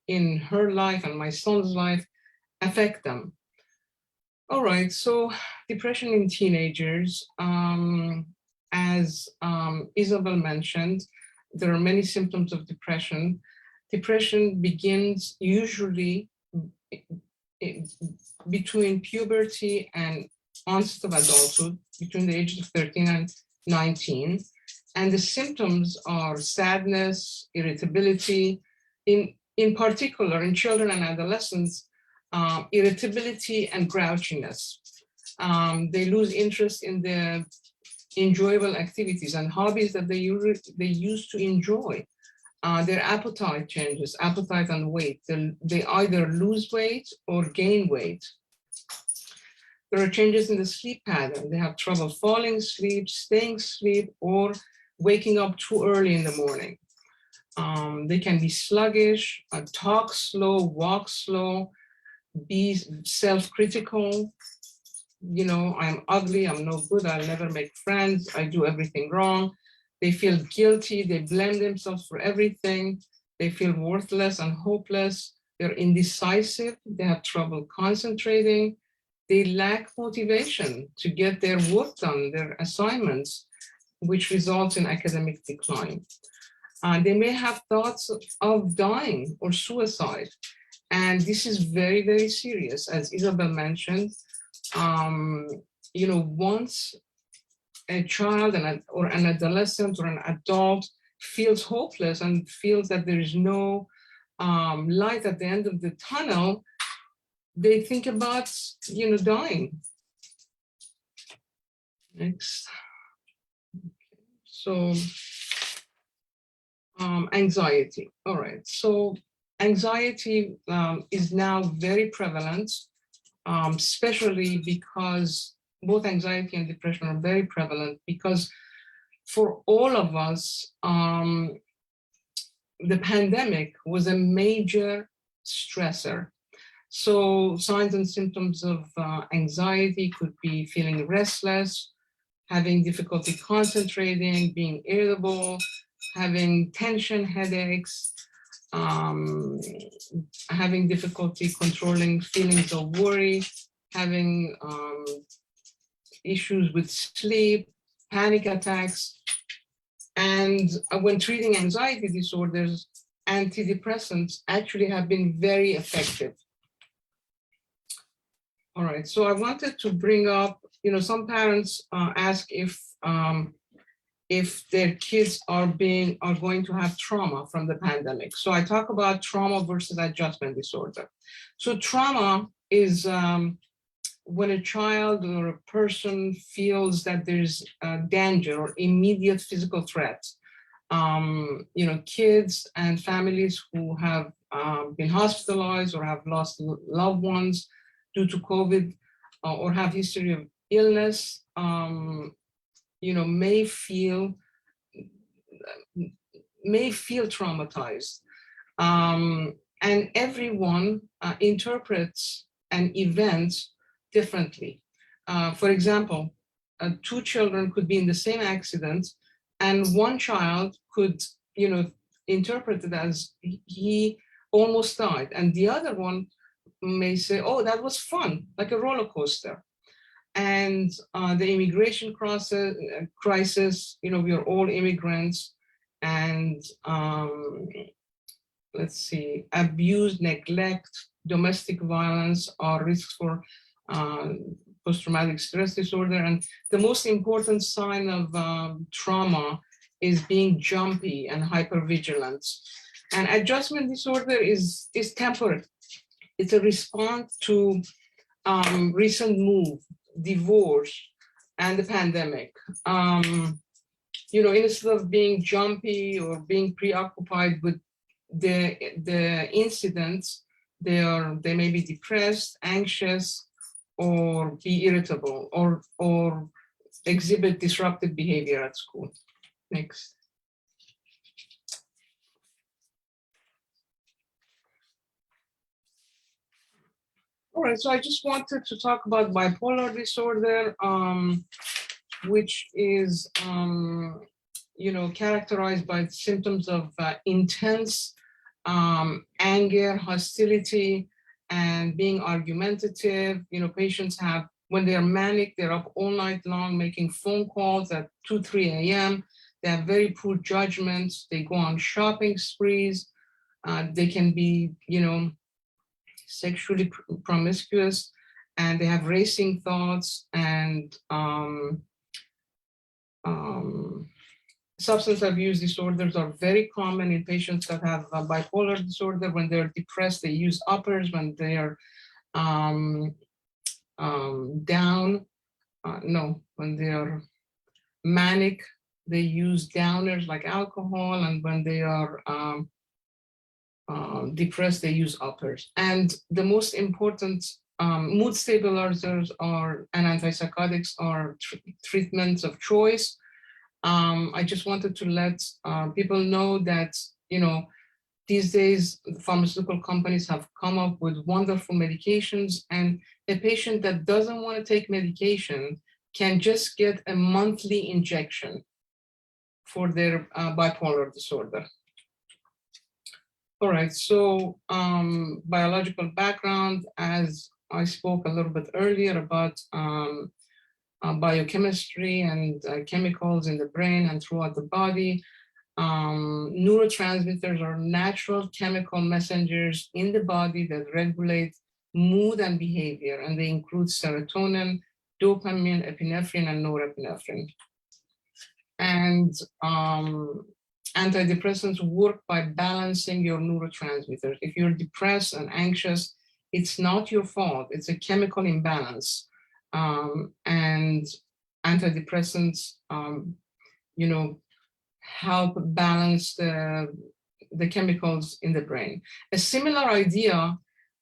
in her life and my son's life affect them. All right, so depression in teenagers, as Izabelle mentioned, there are many symptoms of depression. Depression begins usually between puberty and onset of adulthood, between the ages of 13 and 19. And the symptoms are sadness, irritability, in particular in children and adolescents, irritability and grouchiness. They lose interest in the enjoyable activities and hobbies that they used to enjoy. Their appetite changes, appetite and weight. They either lose weight or gain weight. There are changes in the sleep pattern. They have trouble falling asleep, staying asleep, or waking up too early in the morning. They can be sluggish, talk slow, walk slow, be self-critical. I'm ugly, I'm no good, I'll never make friends, I do everything wrong. They feel guilty, they blame themselves for everything. They feel worthless and hopeless. They're indecisive, they have trouble concentrating. They lack motivation to get their work done, their assignments, which results in academic decline. They may have thoughts of dying or suicide. And this is very, very serious. As Izabelle mentioned, once a child or an adolescent or an adult feels hopeless and feels that there is no light at the end of the tunnel, they think about, dying. Next. So, anxiety. All right. So, anxiety is now very prevalent, especially because both anxiety and depression are very prevalent, because for all of us, the pandemic was a major stressor. So signs and symptoms of anxiety could be feeling restless, having difficulty concentrating, being irritable, having tension headaches, having difficulty controlling feelings of worry, having issues with sleep, panic attacks. And when treating anxiety disorders, antidepressants actually have been very effective. All right, so I wanted to bring up, some parents ask if their kids are going to have trauma from the pandemic. So I talk about trauma versus adjustment disorder. So trauma is when a child or a person feels that there's danger or immediate physical threat. Kids and families who have been hospitalized or have lost loved ones due to COVID or have history of illness, may feel traumatized. And everyone interprets an event differently. For example, two children could be in the same accident, and one child could, interpret it as he almost died, and the other one may say, oh, that was fun, like a roller coaster. And the immigration crisis, we are all immigrants, and let's see, abuse, neglect, domestic violence are risks for post-traumatic stress disorder. And the most important sign of trauma is being jumpy and hypervigilant. And adjustment disorder is temporary. It's a response to recent move, divorce, and the pandemic. Instead of being jumpy or being preoccupied with the incidents, they may be depressed, anxious, or be irritable, or exhibit disruptive behavior at school. Next. All right, so I just wanted to talk about bipolar disorder, which is, characterized by symptoms of intense anger, hostility, and being argumentative. Patients have, when they're manic, they're up all night long making phone calls at 2, 3 a.m. They have very poor judgments. They go on shopping sprees. They can be, sexually promiscuous, and they have racing thoughts, and substance abuse disorders are very common in patients that have bipolar disorder. When they're depressed, they use uppers. When they are when they are manic, they use downers like alcohol, and when they are depressed, they use uppers. And the most important mood stabilizers and antipsychotics are treatments of choice. I just wanted to let people know that, these days, pharmaceutical companies have come up with wonderful medications, and a patient that doesn't want to take medication can just get a monthly injection for their bipolar disorder. All right, so biological background, as I spoke a little bit earlier about biochemistry and chemicals in the brain and throughout the body. Neurotransmitters are natural chemical messengers in the body that regulate mood and behavior, and they include serotonin, dopamine, epinephrine, and norepinephrine. And antidepressants work by balancing your neurotransmitters. If you're depressed and anxious, it's not your fault. It's a chemical imbalance. And antidepressants, help balance the chemicals in the brain. A similar idea,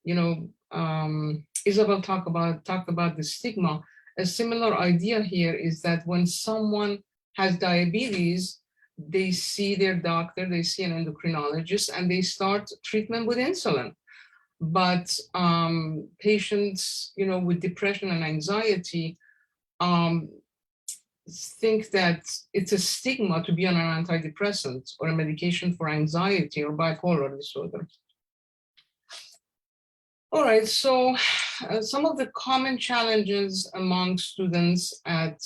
Izabelle talked about the stigma. A similar idea here is that when someone has diabetes, they see their doctor, they see an endocrinologist, and they start treatment with insulin. But patients, with depression and anxiety, think that it's a stigma to be on an antidepressant or a medication for anxiety or bipolar disorder. All right, so some of the common challenges among students at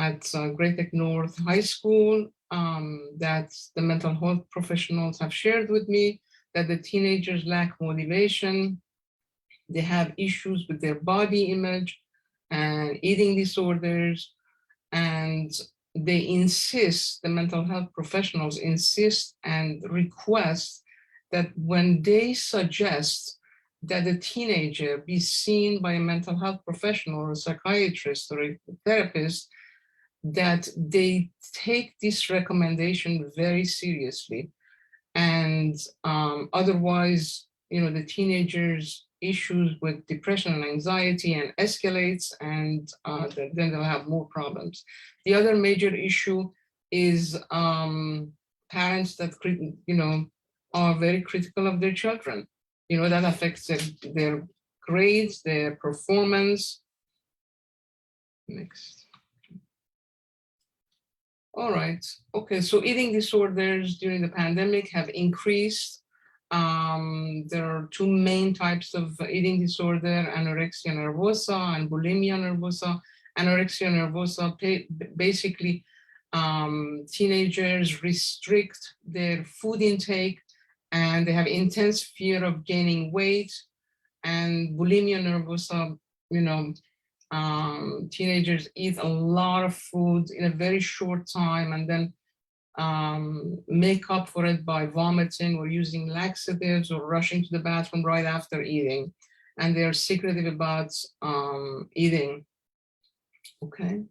at Great Neck North High School that the mental health professionals have shared with me, that the teenagers lack motivation, they have issues with their body image and eating disorders, and they insist, the mental health professionals insist and request that when they suggest that a teenager be seen by a mental health professional or a psychiatrist or a therapist, that they take this recommendation very seriously. And otherwise, the teenagers' issues with depression and anxiety and escalates, and then they'll have more problems. The other major issue is parents that are very critical of their children. That affects their grades, their performance. Next. All right. Okay. So eating disorders during the pandemic have increased. There are two main types of eating disorder: anorexia nervosa and bulimia nervosa. Anorexia nervosa, basically, teenagers restrict their food intake and they have intense fear of gaining weight. And bulimia nervosa, teenagers eat a lot of food in a very short time and then make up for it by vomiting or using laxatives or rushing to the bathroom right after eating. And they're secretive about eating. Okay.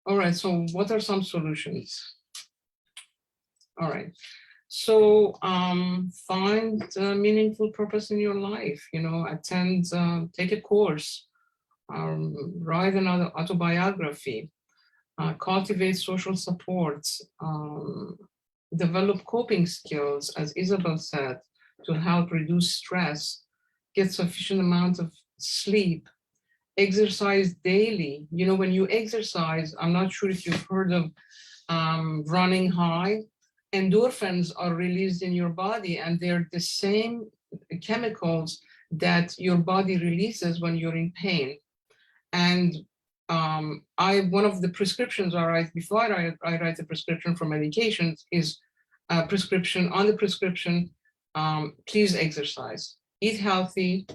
All right, so what are some solutions? All right. So find meaningful purpose in your life, attend, take a course, write another autobiography, cultivate social support, develop coping skills, as Izabelle said, to help reduce stress, get sufficient amount of sleep, exercise daily. When you exercise, I'm not sure if you've heard of running high, endorphins are released in your body, and they're the same chemicals that your body releases when you're in pain. And one of the prescriptions I write before I write a prescription for medications is a prescription. On the prescription, please exercise, eat healthy,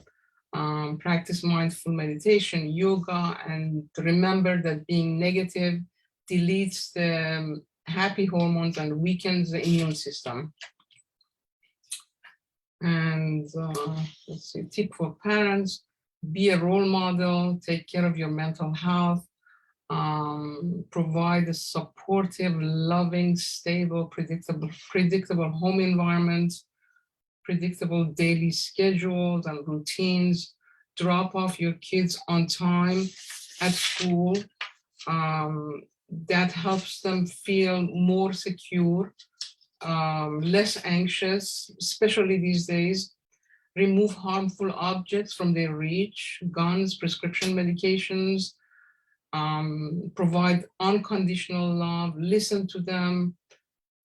practice mindful meditation, yoga, and remember that being negative deletes the happy hormones and weakens the immune system. And let's see, tip for parents: be a role model, take care of your mental health, provide a supportive, loving, stable, predictable home environment, predictable daily schedules and routines, drop off your kids on time at school. That helps them feel more secure, less anxious, especially these days. Remove harmful objects from their reach, guns, prescription medications, provide unconditional love, listen to them,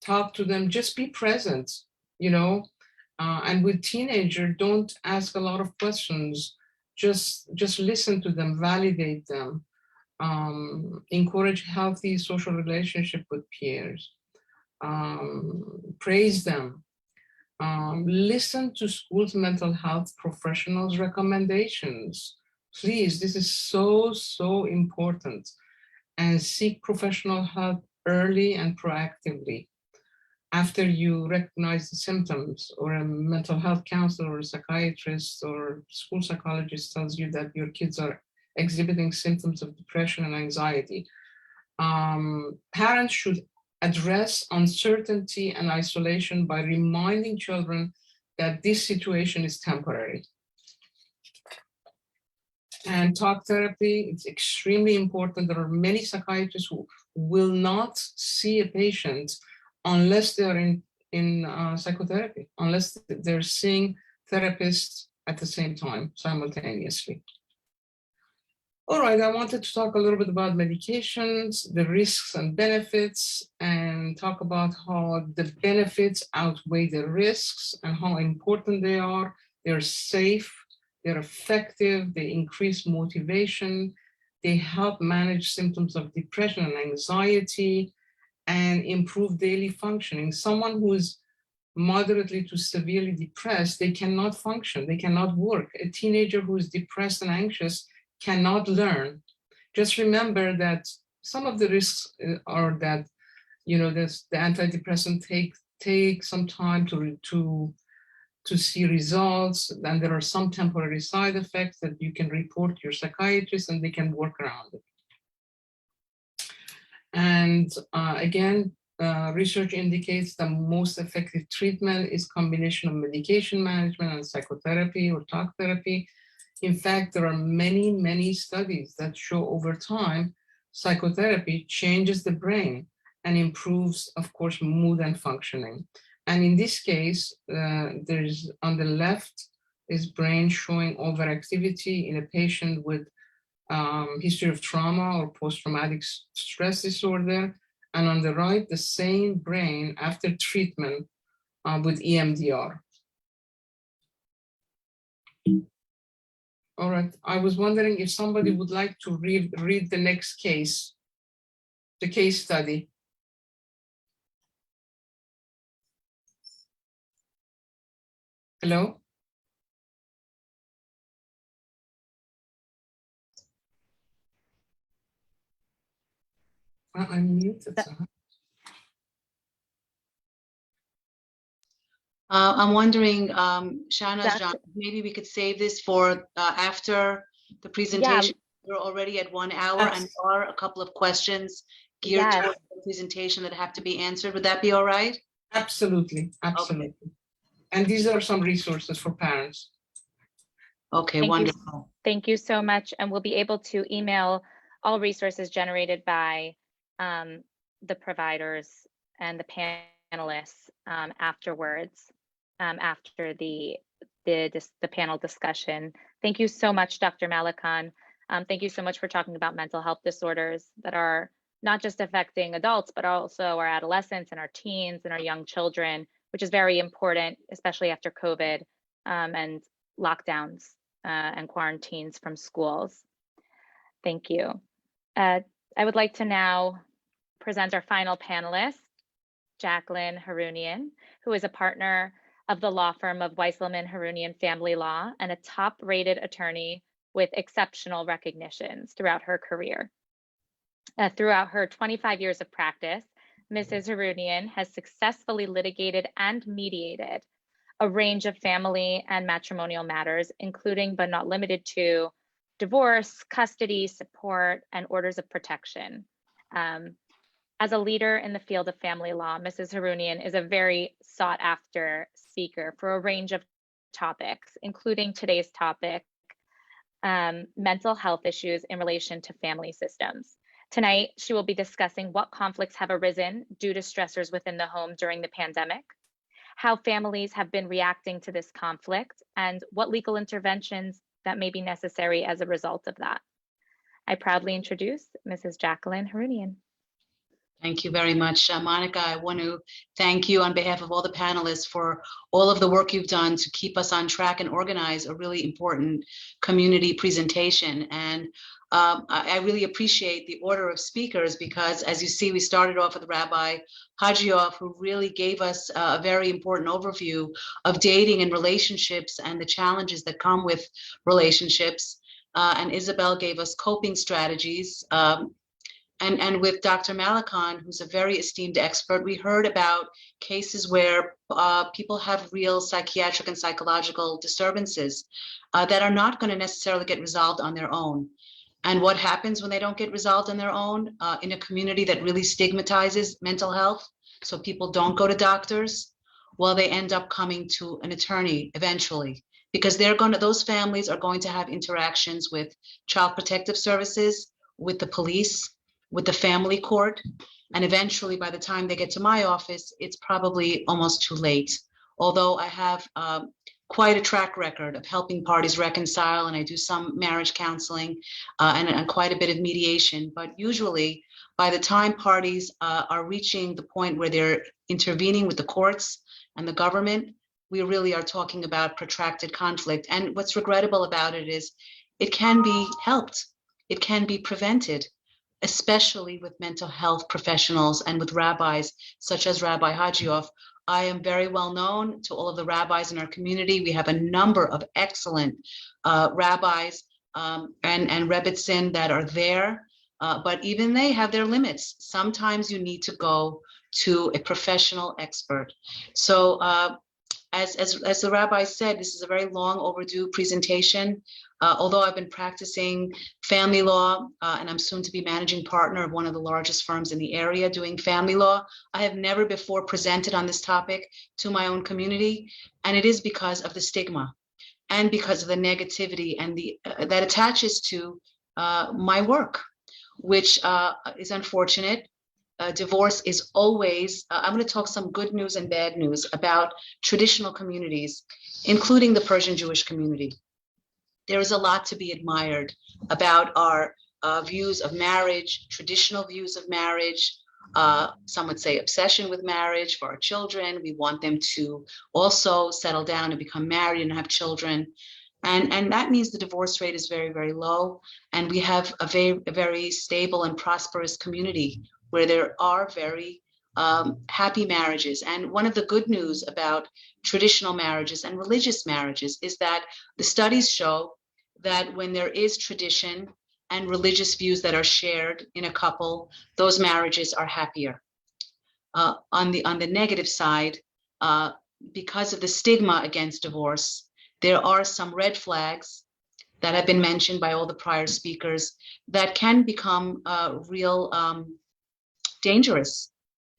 talk to them, just be present, and with teenagers, don't ask a lot of questions, just listen to them, validate them, encourage healthy social relationship with peers, praise them. Listen to schools' mental health professionals' recommendations. Please, this is so, so important. And seek professional help early and proactively. After you recognize the symptoms, or a mental health counselor or a psychiatrist or school psychologist tells you that your kids are exhibiting symptoms of depression and anxiety. Parents should address uncertainty and isolation by reminding children that this situation is temporary. And talk therapy, it's extremely important. There are many psychiatrists who will not see a patient unless they're in psychotherapy, unless they're seeing therapists at the same time, simultaneously. All right, I wanted to talk a little bit about medications, the risks and benefits, and talk about how the benefits outweigh the risks and how important they are. They're safe, they're effective, they increase motivation, They help manage symptoms of depression and anxiety and improve daily functioning. Someone who is moderately to severely depressed, they cannot function, they cannot work. A teenager who is depressed and anxious cannot learn. Just remember that some of the risks are that, you know, the antidepressant take some time to see results, and there are some temporary side effects that you can report to your psychiatrist and they can work around it. And again, research indicates the most effective treatment is combination of medication management and psychotherapy or talk therapy. In fact, there are many, many studies that show over time, psychotherapy changes the brain and improves, of course, mood and functioning. And in this case, there's on the left is brain showing overactivity in a patient with history of trauma or post-traumatic stress disorder. And on the right, the same brain after treatment with EMDR. All right, I was wondering if somebody would like to read the next case, the case study. Hello? I'm muted. I'm wondering, Shahnaz, John, maybe we could save this for after the presentation. We're already at 1 hour and there are a couple of questions geared towards the presentation that have to be answered. Would that be all right? Absolutely, absolutely. Okay. And these are some resources for parents. Okay, wonderful. Thank you so much. And we'll be able to email all resources generated by the providers and the panelists afterwards, after the panel discussion. Thank you so much, Dr. Malekan. Thank you so much for talking about mental health disorders that are not just affecting adults, but also our adolescents and our teens and our young children, which is very important, especially after COVID and lockdowns and quarantines from schools. Thank you. I would like to now present our final panelist, Jacqueline Harounian, who is a partner of the law firm of Weisselman Harounian Family Law and a top-rated attorney with exceptional recognitions throughout her career. Throughout her 25 years of practice, Mrs. Harounian has successfully litigated and mediated a range of family and matrimonial matters, including but not limited to divorce, custody, support, and orders of protection. As a leader in the field of family law, Mrs. Harounian is a very sought after speaker for a range of topics, including today's topic, mental health issues in relation to family systems. Tonight, she will be discussing what conflicts have arisen due to stressors within the home during the pandemic, how families have been reacting to this conflict, and what legal interventions that may be necessary as a result of that. I proudly introduce Mrs. Jacqueline Harounian. Thank you very much, Monica. I want to thank you on behalf of all the panelists for all of the work you've done to keep us on track and organize a really important community presentation. And I really appreciate the order of speakers because, as you see, we started off with Rabbi Hajioff, who really gave us a very important overview of dating and relationships and the challenges that come with relationships. And Izabelle gave us coping strategies. And with Dr. Malekan, who's a very esteemed expert, we heard about cases where people have real psychiatric and psychological disturbances that are not going to necessarily get resolved on their own. And what happens when they don't get resolved on their own in a community that really stigmatizes mental health, so people don't go to doctors? Well, they end up coming to an attorney eventually, because those families are going to have interactions with Child Protective Services, with the police, with the family court, and eventually by the time they get to my office, it's probably almost too late. Although I have quite a track record of helping parties reconcile, and I do some marriage counseling and quite a bit of mediation, but usually by the time parties are reaching the point where they're intervening with the courts and the government, we really are talking about protracted conflict. And what's regrettable about it is it can be helped. it can be prevented, especially with mental health professionals and with rabbis such as Rabbi Hajioff. I am very well known to all of the rabbis in our community. We have a number of excellent rabbis and rebbitzin that are there, but even they have their limits. Sometimes you need to go to a professional expert. So as the rabbi said, this is a very long overdue presentation. Although I've been practicing family law and I'm soon to be managing partner of one of the largest firms in the area doing family law, I have never before presented on this topic to my own community. And it is because of the stigma and because of the negativity and that attaches to my work, which is unfortunate. Divorce is always, I'm going to talk some good news and bad news about traditional communities, including the Persian Jewish community. There is a lot to be admired about our views of marriage, traditional views of marriage. Some would say obsession with marriage for our children. We want them to also settle down and become married and have children. And that means the divorce rate is very, very low. And we have a very stable and prosperous community where there are very happy marriages. And one of the good news about traditional marriages and religious marriages is that the studies show that when there is tradition and religious views that are shared in a couple, those marriages are happier. On the negative side, because of the stigma against divorce, there are some red flags that have been mentioned by all the prior speakers that can become real dangerous.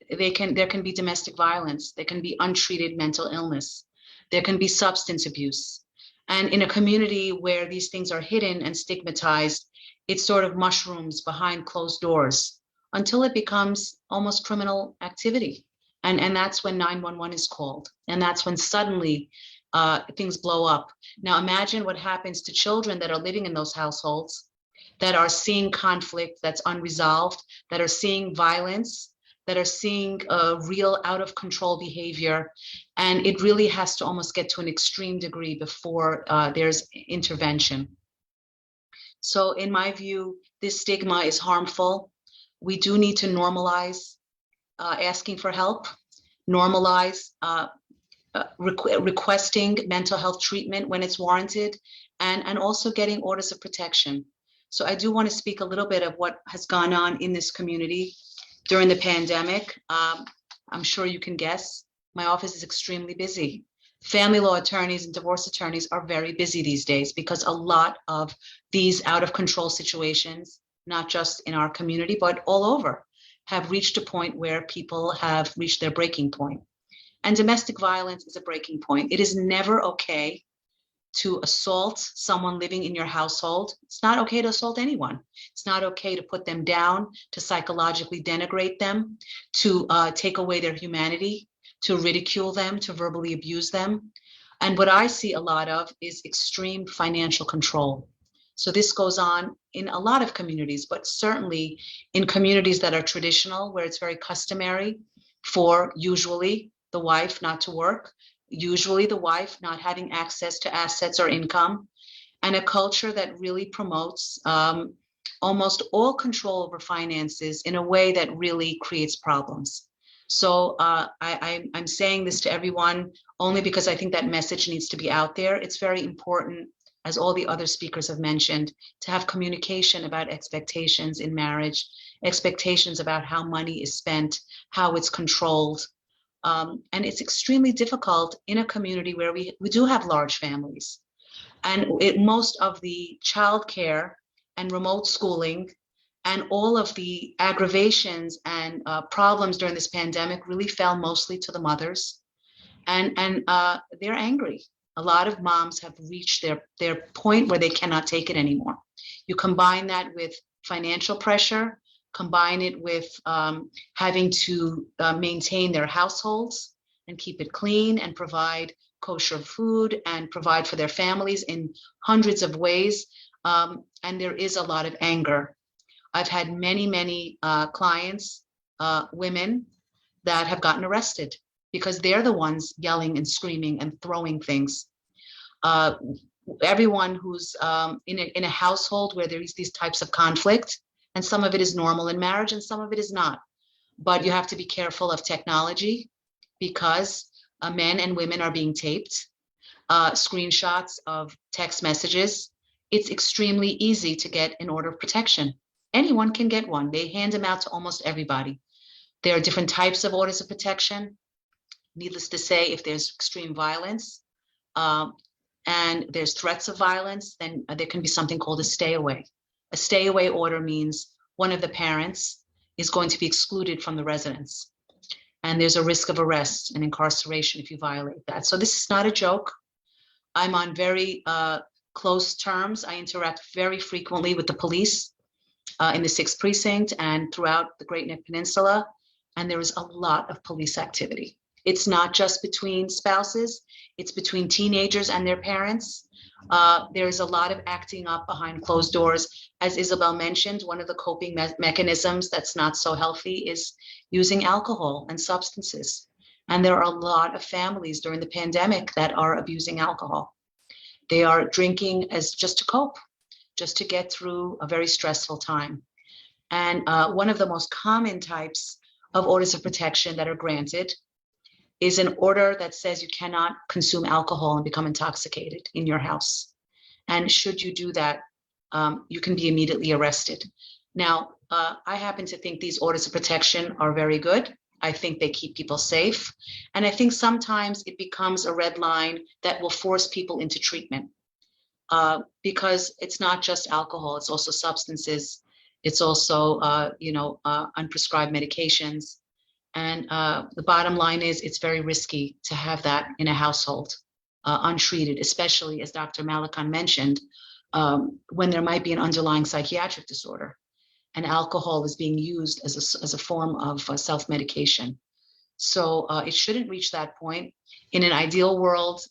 There can be domestic violence, there can be untreated mental illness, there can be substance abuse. And in a community where these things are hidden and stigmatized, it sort of mushrooms behind closed doors until it becomes almost criminal activity. And that's when 911 is called. And that's when suddenly things blow up. Now imagine what happens to children that are living in those households, that are seeing conflict that's unresolved, that are seeing violence, that are seeing real out of control behavior. And it really has to almost get to an extreme degree before there's intervention. So in my view, this stigma is harmful. We do need to normalize asking for help, normalize requesting mental health treatment when it's warranted, and also getting orders of protection. So I do want to speak a little bit of what has gone on in this community during the pandemic. I'm sure you can guess, my office is extremely busy. Family law attorneys and divorce attorneys are very busy these days because a lot of these out of control situations, not just in our community, but all over, have reached a point where people have reached their breaking point. And domestic violence is a breaking point. It is never okay to assault someone living in your household. It's not okay to assault anyone. It's not okay to put them down, to psychologically denigrate them, to take away their humanity, to ridicule them, to verbally abuse them. And what I see a lot of is extreme financial control. So this goes on in a lot of communities, but certainly in communities that are traditional, where it's very customary for usually the wife not to work, usually the wife not having access to assets or income, and a culture that really promotes almost all control over finances in a way that really creates problems. So I'm saying this to everyone only because I think that message needs to be out there. It's very important, as all the other speakers have mentioned, to have communication about expectations in marriage, expectations about how money is spent, how it's controlled. And it's extremely difficult in a community where we do have large families. And most of the childcare and remote schooling and all of the aggravations and problems during this pandemic really fell mostly to the mothers. And they're angry. A lot of moms have reached their point where they cannot take it anymore. You combine that with financial pressure, combine it with having to maintain their households and keep it clean and provide kosher food and provide for their families in hundreds of ways. And there is a lot of anger. I've had many clients, women, that have gotten arrested because they're the ones yelling and screaming and throwing things. everyone who's in a household where there is these types of conflict, and some of it is normal in marriage and some of it is not. But you have to be careful of technology because men and women are being taped, screenshots of text messages. It's extremely easy to get an order of protection. Anyone can get one. They hand them out to almost everybody. There are different types of orders of protection. Needless to say, if there's extreme violence and there's threats of violence, then there can be something called a stay away. A stay away order means one of the parents is going to be excluded from the residence. And there's a risk of arrest and incarceration if you violate that. So this is not a joke. I'm on very close terms. I interact very frequently with the police in the 6th Precinct and throughout the Great Neck Peninsula. And there is a lot of police activity. It's not just between spouses, it's between teenagers and their parents. There's a lot of acting up behind closed doors. As Izabelle mentioned, one of the coping mechanisms that's not so healthy is using alcohol and substances. And there are a lot of families during the pandemic that are abusing alcohol. They are drinking as just to cope, just to get through a very stressful time. And one of the most common types of orders of protection that are granted is an order that says you cannot consume alcohol and become intoxicated in your house. And should you do that, you can be immediately arrested. Now, I happen to think these orders of protection are very good. I think they keep people safe. And I think sometimes it becomes a red line that will force people into treatment because it's not just alcohol, it's also substances. It's also, unprescribed medications. And the bottom line is it's very risky to have that in a household untreated, especially as Dr. Malekan mentioned, when there might be an underlying psychiatric disorder and alcohol is being used as a form of self-medication. So it shouldn't reach that point. In an ideal world,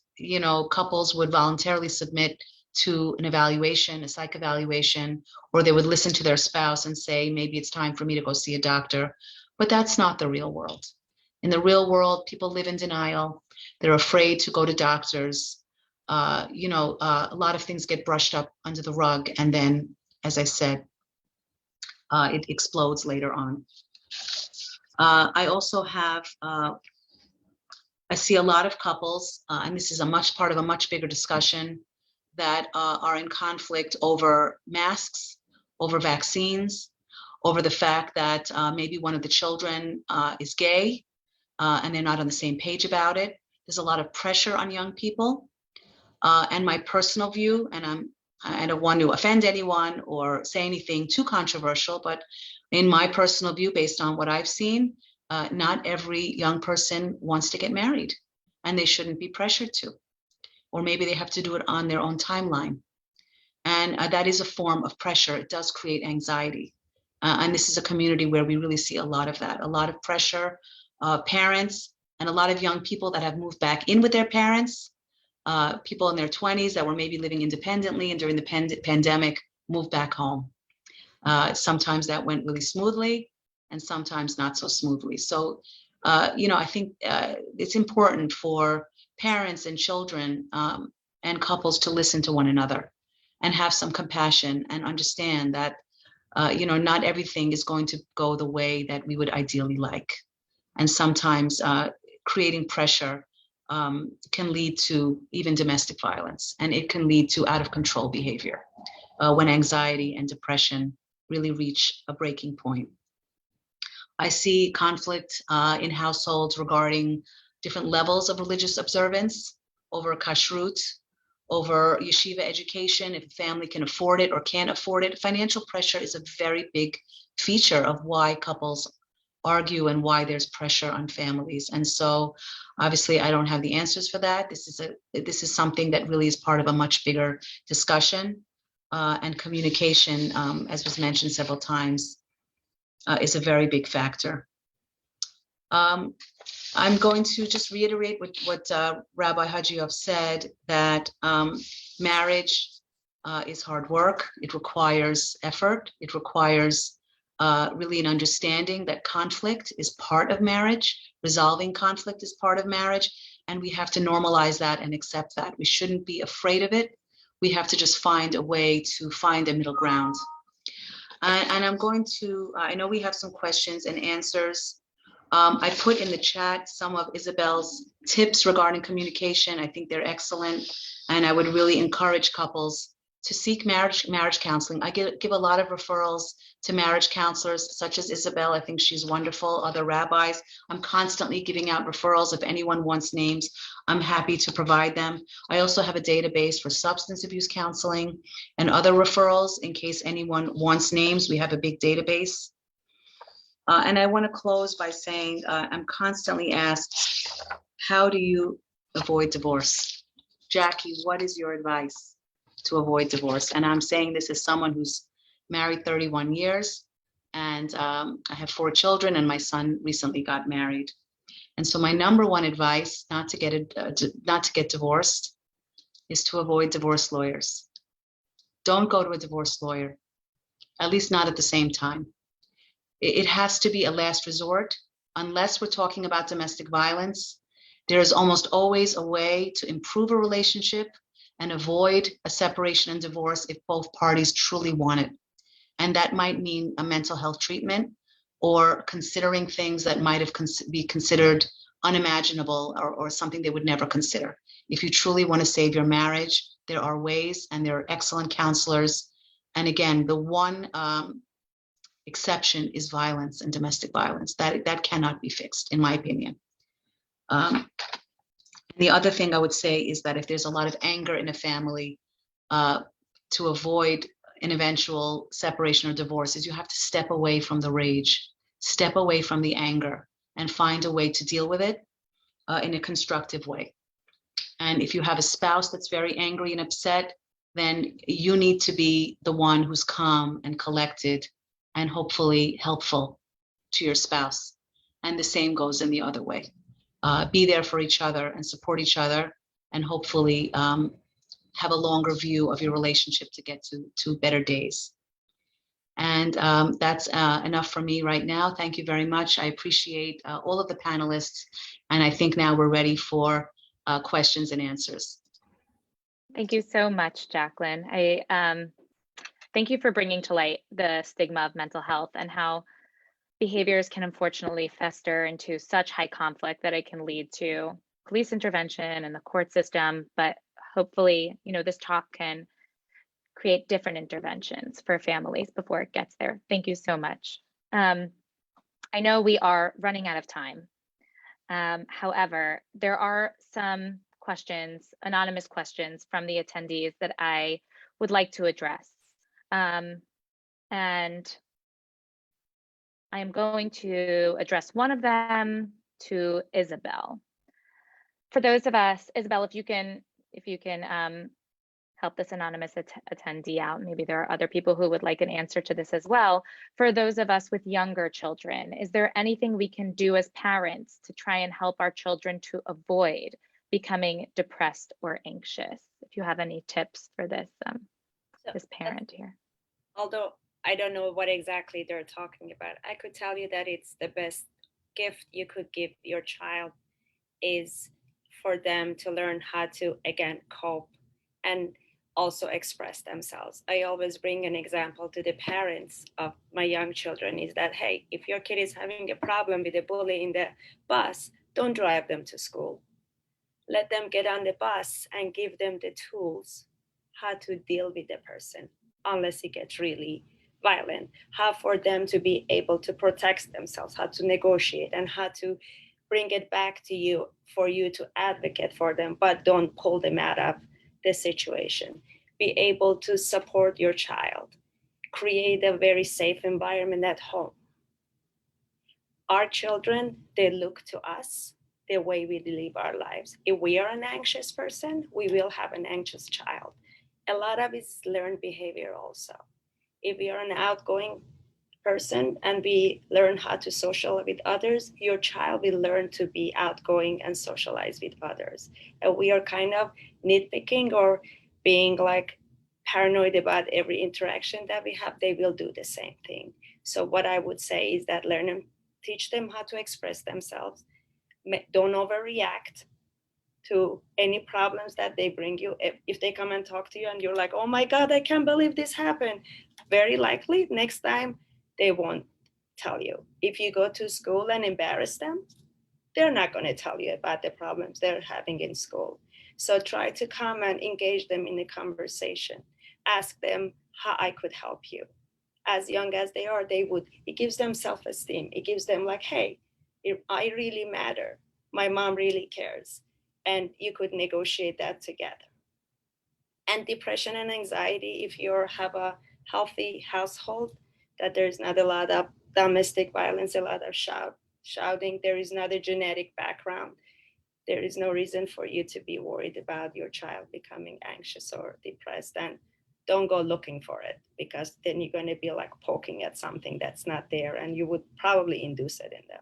couples would voluntarily submit to an evaluation, a psych evaluation, or they would listen to their spouse and say, maybe it's time for me to go see a doctor. But that's not the real world. In the real world, people live in denial. They're afraid to go to doctors. A lot of things get brushed up under the rug. And then, as I said, it explodes later on. I also have, I see a lot of couples, and this is part of a much bigger discussion, that are in conflict over masks, over vaccines, over the fact that maybe one of the children is gay and they're not on the same page about it. There's a lot of pressure on young people. And my personal view, and I don't want to offend anyone or say anything too controversial, but in my personal view, based on what I've seen, not every young person wants to get married and they shouldn't be pressured to. Or maybe they have to do it on their own timeline. And that is a form of pressure. It does create anxiety. And this is a community where we really see a lot of that, a lot of pressure, parents, and a lot of young people that have moved back in with their parents, people in their 20s that were maybe living independently and during the pandemic moved back home. Sometimes that went really smoothly and sometimes not so smoothly. So, I think it's important for parents and children and couples to listen to one another and have some compassion and understand that, not everything is going to go the way that we would ideally like. And sometimes creating pressure can lead to even domestic violence, and it can lead to out of control behavior when anxiety and depression really reach a breaking point. I see conflict in households regarding different levels of religious observance, over kashrut, over yeshiva education, if a family can afford it or can't afford it. Financial pressure is a very big feature of why couples argue and why there's pressure on families. And so obviously I don't have the answers for that. This is something that really is part of a much bigger discussion, and communication, as was mentioned several times, is a very big factor. I'm going to just reiterate what Rabbi Hajioff said, that marriage is hard work. It requires effort. It requires really an understanding that conflict is part of marriage. Resolving conflict is part of marriage. And we have to normalize that and accept that. We shouldn't be afraid of it. We have to just find a way to find a middle ground. And I'm going to, I know we have some questions and answers. I put in the chat some of Izabelle's tips regarding communication. I think they're excellent. And I would really encourage couples to seek marriage counseling. I give a lot of referrals to marriage counselors such as Izabelle. I think she's wonderful. Other rabbis. I'm constantly giving out referrals. If anyone wants names, I'm happy to provide them. I also have a database for substance abuse counseling and other referrals in case anyone wants names. We have a big database. And I want to close by saying I'm constantly asked, how do you avoid divorce? Jackie, what is your advice to avoid divorce? And I'm saying this as someone who's married 31 years, and I have 4 children, and my son recently got married. And so my number one advice, not to get divorced, is to avoid divorce lawyers. Don't go to a divorce lawyer, at least not at the same time. It has to be a last resort. Unless we're talking about domestic violence, there is almost always a way to improve a relationship and avoid a separation and divorce if both parties truly want it. And that might mean a mental health treatment or considering things that might have be considered unimaginable or something they would never consider. If you truly want to save your marriage, there are ways, and there are excellent counselors. And again, the one exception is violence and domestic violence. That cannot be fixed, in my opinion. The other thing I would say is that if there's a lot of anger in a family, to avoid an eventual separation or divorce, is you have to step away from the rage, step away from the anger, and find a way to deal with it in a constructive way. And if you have a spouse that's very angry and upset, then you need to be the one who's calm and collected and hopefully helpful to your spouse. And the same goes in the other way. Be there for each other and support each other, and hopefully have a longer view of your relationship to get to better days. And that's enough for me right now. Thank you very much. I appreciate all of the panelists. And I think now we're ready for questions and answers. Thank you so much, Jacqueline. Thank you for bringing to light the stigma of mental health and how behaviors can unfortunately fester into such high conflict that it can lead to police intervention and the court system. But hopefully, this talk can create different interventions for families before it gets there. Thank you so much. I know we are running out of time. However, there are some questions, anonymous questions from the attendees that I would like to address. And I am going to address one of them to Izabelle. For those of us, Izabelle, if you can help this anonymous attendee out, maybe there are other people who would like an answer to this as well. For those of us with younger children, is there anything we can do as parents to try and help our children to avoid becoming depressed or anxious? If you have any tips for this, this parent here. Although I don't know what exactly they're talking about, I could tell you that it's the best gift you could give your child is for them to learn how to, again, cope and also express themselves. I always bring an example to the parents of my young children is that, hey, if your kid is having a problem with a bully in the bus, don't drive them to school. Let them get on the bus and give them the tools how to deal with the person unless it gets really violent, how for them to be able to protect themselves, how to negotiate, and how to bring it back to you for you to advocate for them, but don't pull them out of the situation. Be able to support your child, create a very safe environment at home. Our children, they look to us the way we live our lives. If we are an anxious person, we will have an anxious child. A lot of it's learned behavior also. If we are an outgoing person and we learn how to socialize with others, your child will learn to be outgoing and socialize with others. And we are kind of nitpicking or being like paranoid about every interaction that we have, they will do the same thing. So what I would say is that teach them how to express themselves. Don't overreact. to any problems that they bring you. If they come and talk to you and you're like, oh my God, I can't believe this happened, very likely next time they won't tell you. If you go to school and embarrass them, they're not going to tell you about the problems they're having in school. So try to come and engage them in a conversation. Ask them how I could help you. As young as they are, it gives them self-esteem. It gives them like, hey, I really matter. My mom really cares. And you could negotiate that together. And depression and anxiety, if you have a healthy household, that there's not a lot of domestic violence, a lot of shouting, there is not a genetic background, there is no reason for you to be worried about your child becoming anxious or depressed. And don't go looking for it, because then you're going to be like poking at something that's not there, and you would probably induce it in them.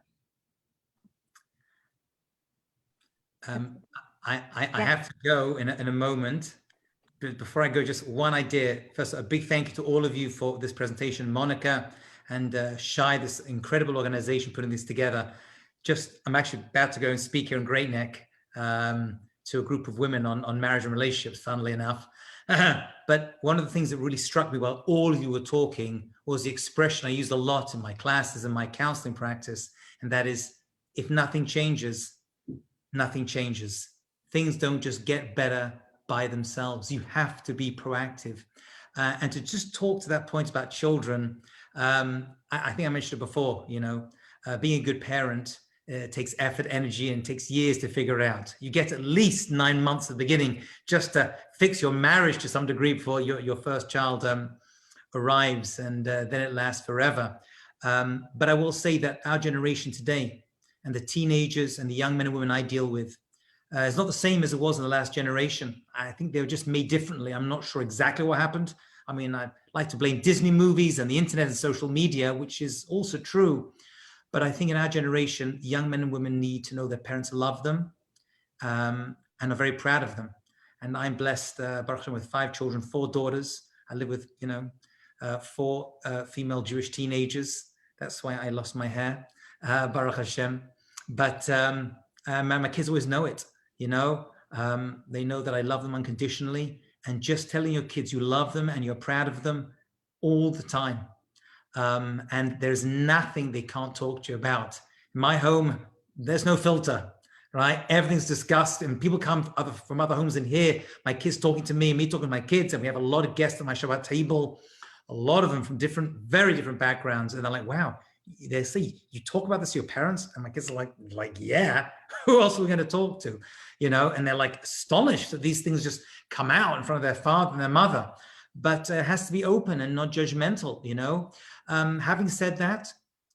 I have to go in a moment. But before I go, just one idea. First, a big thank you to all of you for this presentation, Monica and SHAI, this incredible organization putting this together. I'm actually about to go and speak here in Great Neck to a group of women on marriage and relationships, funnily enough. But one of the things that really struck me while all of you were talking was the expression I used a lot in my classes and my counseling practice, and that is, if nothing changes, nothing changes. Things don't just get better by themselves. You have to be proactive. And to just talk to that point about children, I think I mentioned it before, being a good parent takes effort, energy, and takes years to figure out. You get at least 9 months at the beginning just to fix your marriage to some degree before your first child arrives, and then it lasts forever. But I will say that our generation today, and the teenagers and the young men and women I deal with, it's not the same as it was in the last generation. I think they were just made differently. I'm not sure exactly what happened. I mean, I like to blame Disney movies and the internet and social media, which is also true. But I think in our generation, young men and women need to know their parents love them and are very proud of them. And I'm blessed, Baruch Hashem, with 5 children, 4 daughters. I live with, 4 female Jewish teenagers. That's why I lost my hair, Baruch Hashem. But my kids always know it. They know that I love them unconditionally, and just telling your kids you love them and you're proud of them all the time. And there's nothing they can't talk to you about. In my home, there's no filter, right? Everything's discussed, and people come from other homes in here, my kids talking to me, and me talking to my kids, and we have a lot of guests at my Shabbat table, a lot of them from very different backgrounds. And they're like, wow, they say, you talk about this to your parents? And my kids are like, yeah, who else are we going to talk to? And they're like astonished that these things just come out in front of their father and their mother. But it has to be open and not judgmental, Having said that,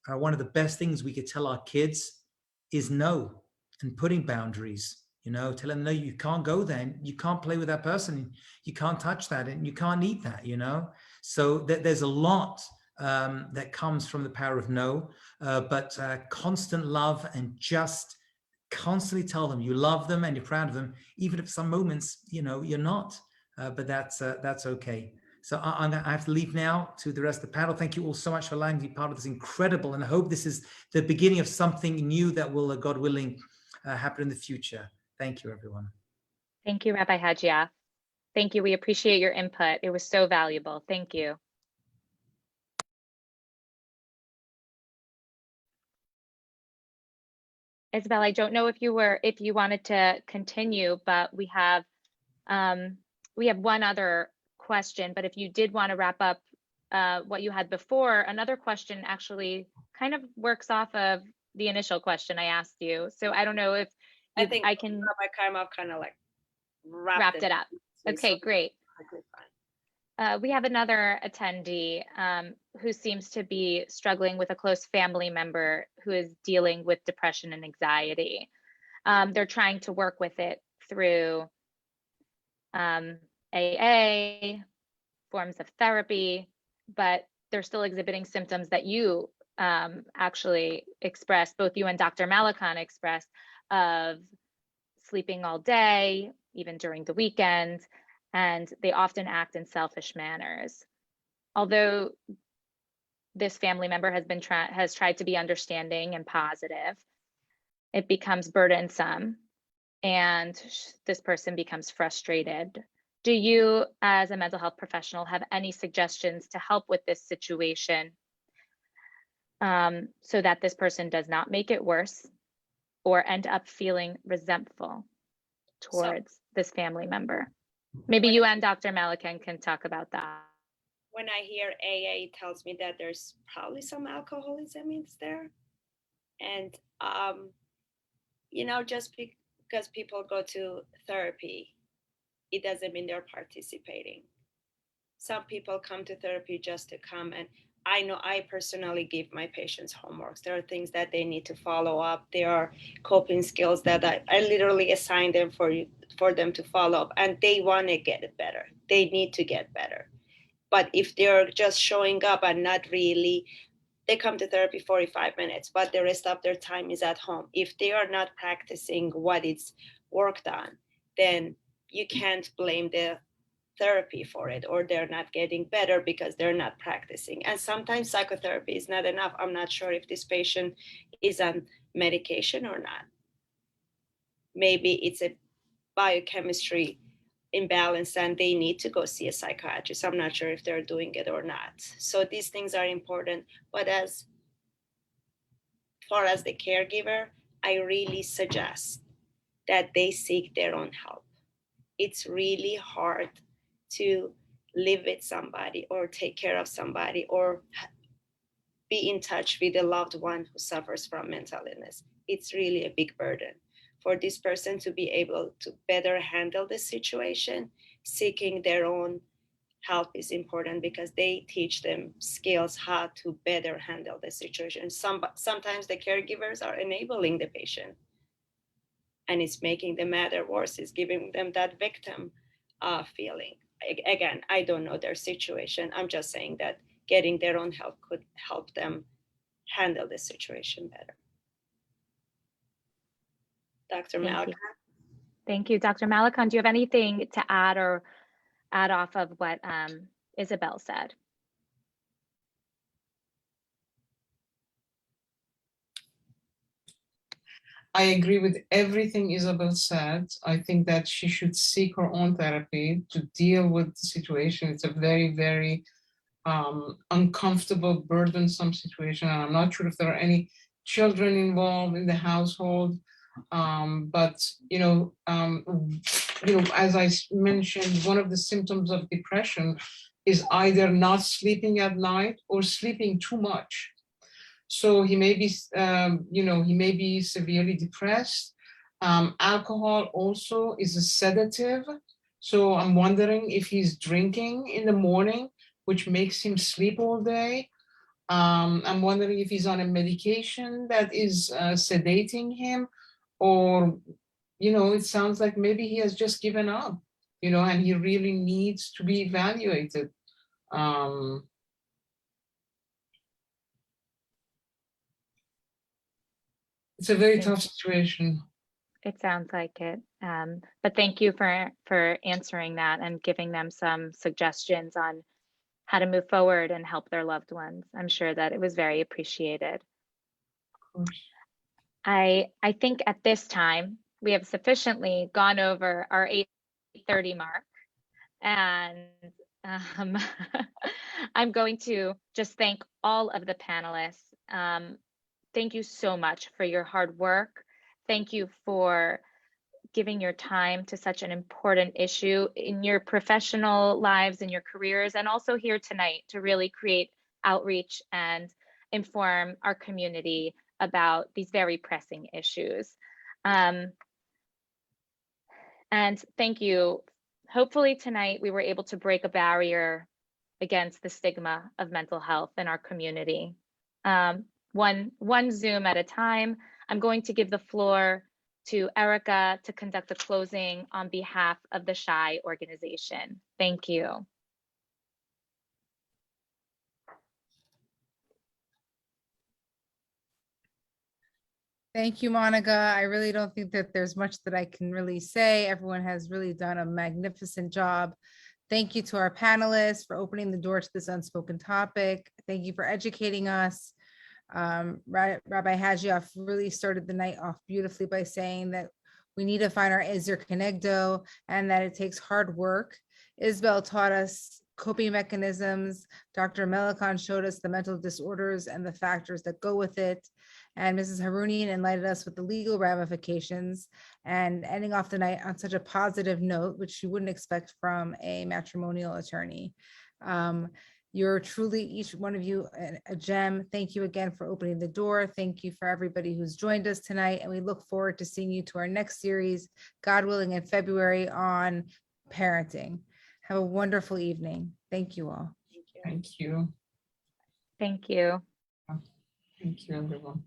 one of the best things we could tell our kids is no, and putting boundaries, tell them, no, you can't go there, and you can't play with that person, you can't touch that, and you can't eat that, So there's a lot that comes from the power of no, but constant love, and just constantly tell them you love them and you're proud of them, even if some moments, you're not, but that's okay. So I have to leave now to the rest of the panel. Thank you all so much for allowing me to be part of this incredible, and I hope this is the beginning of something new that will, God willing, happen in the future. Thank you, everyone. Thank you, Rabbi Hajioff. Thank you. We appreciate your input. It was so valuable. Thank you. Izabelle, I don't know if you wanted to continue, but we have one other question. But if you did want to wrap up what you had before, another question actually kind of works off of the initial question I asked you. So I don't know if I think I can Rabbi Kaimov kind of like wrapped it up. Okay, great. We have another attendee who seems to be struggling with a close family member who is dealing with depression and anxiety. They're trying to work with it through AA, forms of therapy, but they're still exhibiting symptoms that you actually expressed, both you and Dr. Malekan expressed, of sleeping all day, even during the weekend, and they often act in selfish manners. Although this family member has tried to be understanding and positive, it becomes burdensome. and this person becomes frustrated. Do you, as a mental health professional, have any suggestions to help with this situation so that this person does not make it worse or end up feeling resentful towards this family member? Maybe you and Dr. Malekan can talk about that. When I hear AA, it tells me that there's probably some alcoholism in there. And, just because people go to therapy, it doesn't mean they're participating. Some people come to therapy just to come, and I know I personally give my patients homeworks. There are things that they need to follow up. There are coping skills that I literally assign them for them to follow up, and they want to get it better. They need to get better. But if they're just showing up and not really, they come to therapy 45 minutes, but the rest of their time is at home. If they are not practicing what is worked on, then you can't blame the therapy for it, or they're not getting better because they're not practicing. And sometimes psychotherapy is not enough. I'm not sure if this patient is on medication or not. Maybe it's a biochemistry imbalance and they need to go see a psychiatrist. I'm not sure if they're doing it or not. So these things are important. But as far as the caregiver, I really suggest that they seek their own help. It's really hard to live with somebody or take care of somebody or be in touch with a loved one who suffers from mental illness. It's really a big burden. For this person to be able to better handle the situation, seeking their own help is important because they teach them skills how to better handle the situation. Sometimes the caregivers are enabling the patient, and it's making the matter worse. It's giving them that victim feeling. Again, I don't know their situation. I'm just saying that getting their own help could help them handle the situation better. Dr. Malekan. Thank you. Dr. Malekan, do you have anything to add or add off of what Izabelle said? I agree with everything Izabelle said. I think that she should seek her own therapy to deal with the situation. It's a very, very uncomfortable, burdensome situation. And I'm not sure if there are any children involved in the household. But as I mentioned, one of the symptoms of depression is either not sleeping at night or sleeping too much. So he may be, he may be severely depressed. Alcohol also is a sedative. So I'm wondering if he's drinking in the morning, which makes him sleep all day. I'm wondering if he's on a medication that is sedating him, or, it sounds like maybe he has just given up, and he really needs to be evaluated. It's a very tough situation. It sounds like it. But thank you for answering that and giving them some suggestions on how to move forward and help their loved ones. I'm sure that it was very appreciated. Of course. I think at this time, we have sufficiently gone over our 8:30 mark. And I'm going to just thank all of the panelists. Thank you so much for your hard work. Thank you for giving your time to such an important issue in your professional lives, in your careers, and also here tonight to really create outreach and inform our community about these very pressing issues. And thank you. Hopefully tonight we were able to break a barrier against the stigma of mental health in our community. One Zoom at a time. I'm going to give the floor to Erica to conduct the closing on behalf of the SHAI organization. Thank you. Thank you, Monica. I really don't think that there's much that I can really say. Everyone has really done a magnificent job. Thank you to our panelists for opening the door to this unspoken topic. Thank you for educating us. Rabbi Hajioff really started the night off beautifully by saying that We need to find our Ezer Kenegdo, and that it takes hard work. Izabelle taught us coping mechanisms. Dr. Malekan showed us the mental disorders and the factors that go with it. And Mrs. Harounian enlightened us with the legal ramifications, and ending off the night on such a positive note, which you wouldn't expect from a matrimonial attorney. You're truly, each one of you, a gem. Thank you again for opening the door. Thank you for everybody who's joined us tonight. And we look forward to seeing you to our next series, God willing, in February on parenting. Have a wonderful evening. Thank you all. Thank you. Thank you. Thank you, everyone.